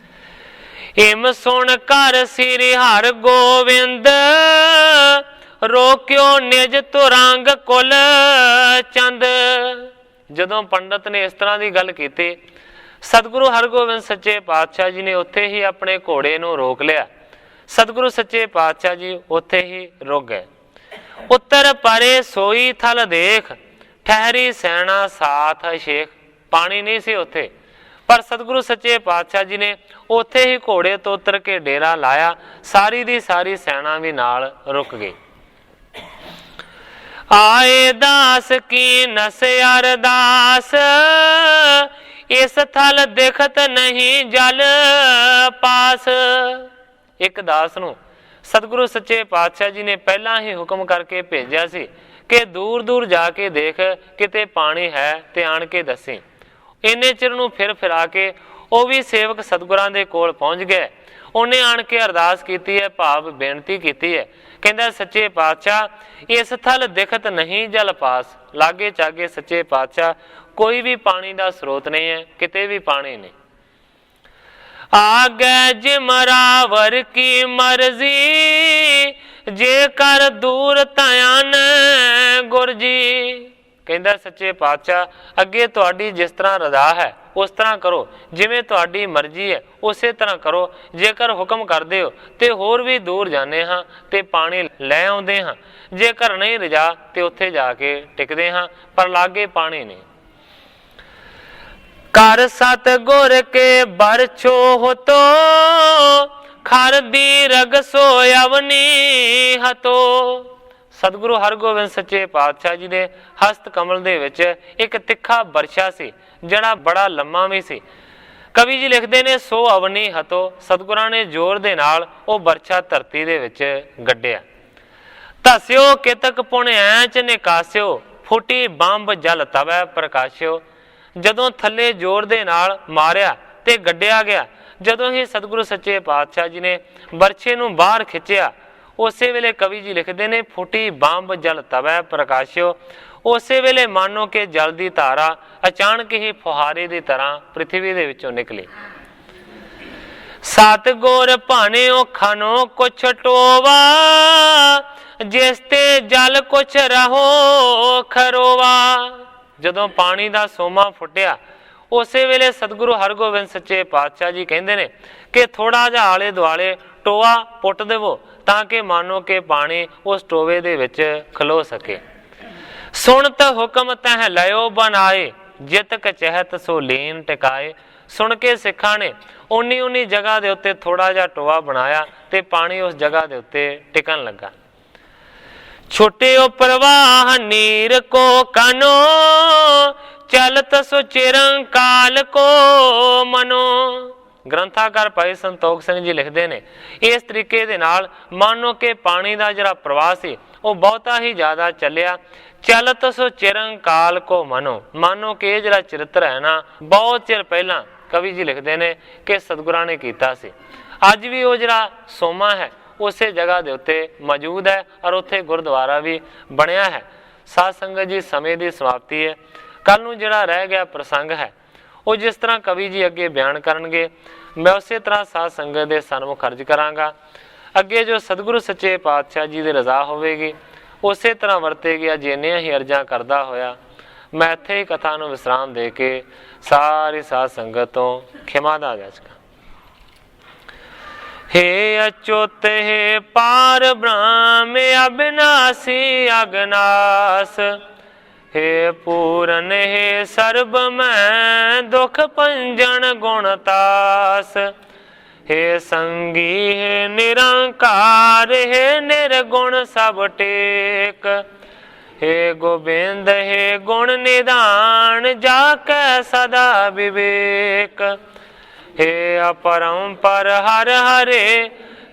ਹਿਮ ਸੁਣ ਕਰ ਸ੍ਰੀ ਹਰਿ ਗੋਬਿੰਦ, ਰੋਕਿਓ ਨਿਜ ਤੁਰੰਗ ਕੁਲ ਚੰਦ। ਜਦੋਂ ਪੰਡਤ ਨੇ ਇਸ ਤਰ੍ਹਾਂ ਦੀ ਗੱਲ ਕੀਤੀ, ਸਤਿਗੁਰੂ ਹਰਗੋਬਿੰਦ ਸੱਚੇ ਪਾਤਸ਼ਾਹ ਜੀ ਨੇ ਉੱਥੇ ਹੀ ਆਪਣੇ ਘੋੜੇ ਨੂੰ ਰੋਕ ਲਿਆ। ਸਤਿਗੁਰੂ ਸੱਚੇ ਪਾਤਸ਼ਾਹ ਜੀ ਉੱਥੇ ਹੀ ਰੁਕ ਗਏ। ਉੱਤਰ ਪਰੇ ਸੋਈ ਥਲ ਦੇਖ, ਠਹਿਰੀ ਸੈਨਾ ਸਾਥ ਸ਼ੇਖ। ਪਾਣੀ ਨਹੀਂ ਸੀ ਉੱਥੇ, ਪਰ ਸਤਿਗੁਰੂ ਸੱਚੇ ਪਾਤਸ਼ਾਹ ਜੀ ਨੇ ਉੱਥੇ ਹੀ ਘੋੜੇ ਤੋਂ ਉਤਰ ਕੇ ਡੇਰਾ ਲਾਇਆ। ਸਾਰੀ ਦੀ ਸਾਰੀ ਸੈਨਾ ਵੀ ਨਾਲ ਰੁਕ ਗਈ। ਆਏ ਦਾਸ ਕੀ ਨਸ ਅਰਦਾਸ, ਇਸ ਥਲ ਦੇਖਤ ਨਹੀਂ ਜਲ ਪਾਸ। ਇੱਕ ਦਾਸ ਨੂੰ ਸਤਿਗੁਰੂ ਸੱਚੇ ਪਾਤਸ਼ਾਹ ਜੀ ਨੇ ਪਹਿਲਾਂ ਹੀ ਹੁਕਮ ਕਰਕੇ ਭੇਜਿਆ ਸੀ ਕਿ ਦੂਰ ਦੂਰ ਜਾ ਕੇ ਦੇਖ, ਕਿਤੇ ਪਾਣੀ ਹੈ ਤੇ ਆਣ ਕੇ ਦੱਸੀ। ਇੰਨੇ ਚਿਰ ਨੂੰ ਫਿਰ ਫਿਰਾ ਕੇ ਉਹ ਵੀ ਸੇਵਕ ਸਤਿਗੁਰਾਂ ਦੇ ਕੋਲ ਪਹੁੰਚ ਗਏ। ਉਹਨੇ ਆਣ ਕੇ ਅਰਦਾਸ ਕੀਤੀ ਹੈ, ਭਾਵ ਬੇਨਤੀ ਕੀਤੀ ਹੈ। ਕਹਿੰਦਾ ਸੱਚੇ ਪਾਤਸ਼ਾਹ ਇਸ ਥਲ ਦਿਖਤ ਨਹੀਂ ਜਲ ਪਾਸ, ਲਾਗੇ ਚਾਗੇ ਸੱਚੇ ਪਾਤਸ਼ਾਹ ਕੋਈ ਵੀ ਪਾਣੀ ਦਾ ਸਰੋਤ ਨਹੀਂ ਹੈ, ਕਿਤੇ ਵੀ ਪਾਣੀ ਨਹੀਂ। ਆਗੇ ਜਿਮਰਾਵਰ ਕੀ ਮਰਜ਼ੀ ਜੇ ਕਰ ਦੂਰ ਧਿਆਨ ਗੁਰ ਜੀ। ਕਹਿੰਦਾ ਸੱਚੇ ਪਾਤਸ਼ਾਹ ਅੱਗੇ ਤੁਹਾਡੀ ਜਿਸ ਤਰ੍ਹਾਂ ਰਜ਼ਾ ਹੈ ਉਸ ਤਰ੍ਹਾਂ ਕਰੋ, ਜਿਵੇਂ ਤੁਹਾਡੀ ਮਰਜ਼ੀ ਹੈ ਉਸੇ ਤਰ੍ਹਾਂ ਕਰੋ। ਜੇਕਰ ਹੁਕਮ ਕਰਦੇ ਹੋ ਤੇ ਹੋਰ ਵੀ ਦੂਰ ਜਾਂਦੇ ਹਾਂ ਤੇ ਪਾਣੀ ਲੈ ਆਉਂਦੇ ਹਾਂ, ਜੇਕਰ ਨਹੀਂ ਰਜਾ ਤੇ ਉੱਥੇ ਜਾ ਕੇ ਟਿਕਦੇ ਹਾਂ, ਪਰ ਲਾਗੇ ਪਾਣੀ ਨਹੀਂ। ਕਰ ਸਤ ਗੁਰ ਕੇ ਬਰਛੋ ਹੋਤੋ ਖਰ ਦੀ ਰਗ ਸੋ ਅਵਨੀ ਹਤੋ। ਸਤਿਗੁਰੂ ਹਰਗੋਬਿੰਦ ਸੱਚੇ ਪਾਤਸ਼ਾਹ ਜੀ ਦੇ ਹਸਤ ਕਮਲ ਦੇ ਵਿੱਚ ਇੱਕ ਤਿੱਖਾ ਬਰਛਾ ਸੀ, ਜਿਹੜਾ ਬੜਾ ਲੰਮਾ ਵੀ ਸੀ। ਕਵੀ ਜੀ ਲਿਖਦੇ ਨੇ ਸੋ ਅਵਨੀ ਹਤੋ, ਸਤਿਗੁਰਾਂ ਨੇ ਜ਼ੋਰ ਦੇ ਨਾਲ ਉਹ ਬਰਛਾ ਧਰਤੀ ਦੇ ਵਿੱਚ ਗੱਡਿਆ। ਧਸਿਓ ਕਿਤਕ ਪੁਣ ਐਂਚ ਨਿਕਾਸਿਓ ਫੁੱਟੀ ਬੰਬ ਜਲ ਤਵੈ ਪ੍ਰਕਾਸ਼ਿਓ। ਜਦੋਂ ਥੱਲੇ ਜ਼ੋਰ ਦੇ ਨਾਲ ਮਾਰਿਆ ਤੇ ਗੱਡਿਆ ਗਿਆ, ਜਦੋਂ ਹੀ ਸਤਿਗੁਰੂ ਸੱਚੇ ਪਾਤਸ਼ਾਹ ਜੀ ਨੇ ਬਰਛੇ ਨੂੰ ਬਾਹਰ ਖਿੱਚਿਆ, ਉਸੇ ਵੇਲੇ ਕਵੀ ਜੀ ਲਿਖਦੇ ਨੇ ਫੁੱਟੀ ਬੰਬ ਜਲ ਤਵੈ ਪ੍ਰਕਾਸ਼ਿਓ। ਉਸੇ ਵੇਲੇ ਮਾਨੋ ਕਿ ਜਲ ਦੀ ਧਾਰਾ ਅਚਾਨਕ ਹੀ ਫੁਹਾਰੇ ਦੀ ਤਰ੍ਹਾਂ ਪ੍ਰਿਥਵੀ ਦੇ ਵਿੱਚੋਂ ਨਿਕਲੀ। ਸਤਿਗੁਰ ਭਾਣਿਓ ਖਾਨੋ ਕੁਛ ਟੋਵਾ ਜਿਸ ਤੇ ਜਲ ਕੁਛ ਰਹੋ ਖਰੋਵਾ। ਜਦੋਂ ਪਾਣੀ ਦਾ ਸੋਮਾ ਫੁੱਟਿਆ, ਉਸੇ ਵੇਲੇ ਸਤਿਗੁਰੂ ਹਰਗੋਬਿੰਦ ਸੱਚੇ ਪਾਤਸ਼ਾਹ ਜੀ ਕਹਿੰਦੇ ਨੇ ਕਿ ਥੋੜਾ ਜਿਹਾ ਆਲੇ ਦੁਆਲੇ ਟੋਆ ਪੁੱਟ ਦੇਵੋ ਤਾਂ ਕਿ ਮਾਨੋ ਕਿ ਪਾਣੀ ਉਸ ਟੋਵੇ ਦੇ ਵਿੱਚ ਖਲੋ ਸਕੇ। ਸੁਣਤ ਹੁਕਮ ਤਹਿ ਲਿਓ ਬਣਾਏ ਜਿਤ ਕਚਹਿਤ ਸੋ ਲੀਨ ਟਿਕਾਏ। ਸੁਣ ਕੇ ਸਿੱਖਾਂ ਨੇ ਉਨੀ ਜਗ੍ਹਾ ਦੇ ਉੱਤੇ ਥੋੜਾ ਜਿਹਾ ਟੋਆ ਬਣਾਇਆ ਤੇ ਪਾਣੀ ਉਸ ਜਗ੍ਹਾ ਦੇ ਉੱਤੇ ਟਿਕਣ ਲੱਗਾ। ਛੁਟਿਓ ਪ੍ਰਵਾਹ ਨੀਰ ਕੋ ਕਾਨੋ ਚਲਤ ਸੋ ਚਿਰੰਕਾਲ ਕੋ ਮਨੋ। ਗ੍ਰੰਥਾਕਾਰ ਭਾਈ ਸੰਤੋਖ ਸਿੰਘ ਜੀ ਲਿਖਦੇ ਨੇ ਇਸ ਤਰੀਕੇ ਦੇ ਨਾਲ ਮਾਨੋ ਕਿ ਪਾਣੀ ਦਾ ਜਿਹੜਾ ਪ੍ਰਵਾਹ ਸੀ ਉਹ ਬਹੁਤਾ ਹੀ ਜ਼ਿਆਦਾ ਚੱਲਿਆ। ਚਲਤ ਸੋ ਚਿਰੰਕਾਲ ਕੋ ਮਨੋ, ਮਾਨੋ ਕਿ ਇਹ ਜਿਹੜਾ ਚਰਿੱਤਰ ਹੈ ਨਾ ਬਹੁਤ ਚਿਰ ਪਹਿਲਾਂ ਕਵੀ ਜੀ ਲਿਖਦੇ ਨੇ ਕਿ ਸਤਿਗੁਰਾਂ ਨੇ ਕੀਤਾ ਸੀ। ਅੱਜ ਵੀ ਉਹ ਜਿਹੜਾ ਸੋਮਾ ਹੈ ਉਸੇ ਜਗ੍ਹਾ ਦੇ ਉੱਤੇ ਮੌਜੂਦ ਹੈ ਔਰ ਉੱਥੇ ਗੁਰਦੁਆਰਾ ਵੀ ਬਣਿਆ ਹੈ। ਸਾਧ ਸੰਗਤ ਜੀ ਸਮੇਂ ਦੀ ਸਮਾਪਤੀ ਹੈ। ਕੱਲ ਨੂੰ ਜਿਹੜਾ ਰਹਿ ਗਿਆ ਪ੍ਰਸੰਗ ਹੈ ਉਹ ਜਿਸ ਤਰ੍ਹਾਂ ਕਵੀ ਜੀ ਅੱਗੇ ਬਿਆਨ ਕਰਨਗੇ ਮੈਂ ਉਸੇ ਤਰ੍ਹਾਂ ਸਾਧ ਸੰਗਤ ਦੇ ਸਨਮੁਖ ਅਰਜ਼ ਕਰਾਂਗਾ। ਅੱਗੇ ਜੋ ਸਤਿਗੁਰੂ ਸੱਚੇ ਪਾਤਸ਼ਾਹ ਜੀ ਦੀ ਰਜ਼ਾ ਹੋਵੇਗੀ ਉਸੇ ਤਰ੍ਹਾਂ ਵਰਤੇਗੀ। ਅੱਜ ਇੰਨੀਆਂ ਹੀ ਅਰਜ਼ਾਂ ਕਰਦਾ ਹੋਇਆ ਮੈਂ ਇੱਥੇ ਹੀ ਕਥਾ ਨੂੰ ਵਿਸਰਾਮ ਦੇ ਕੇ ਸਾਰੀ ਸਾਧ ਸੰਗਤ ਤੋਂ ਖਿਮਾ ਦਾ ਜਾਚਕਾਂ। हे अच्युत हे पार ब्रह्म अविनाशी अगनास, हे पूरन हे सर्ब मैं दुख पंजन गुणतास, हे संगी हे निरंकार हे निर्गुण सब टेक, हे गोबिंद हे गुण निधान जाकै सदा विवेक, हे अपरंपर हर हरे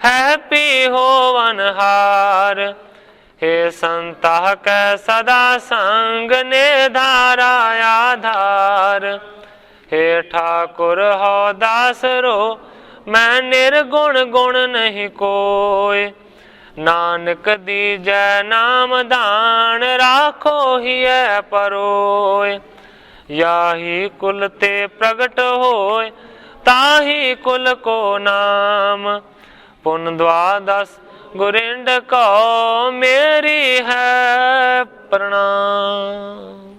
है पी होवनहार, हे संता कै सदा संग ने धारा आधार, हे ठाकुर हो दासरो मैं निर्गुण गुण नहीं कोय, नानक दीजै नाम दान राखो ही परोय, याही कुल ते प्रगट होय ताही कुल को नाम, पुन द्वादश गुरिंड को मेरी है प्रणाम।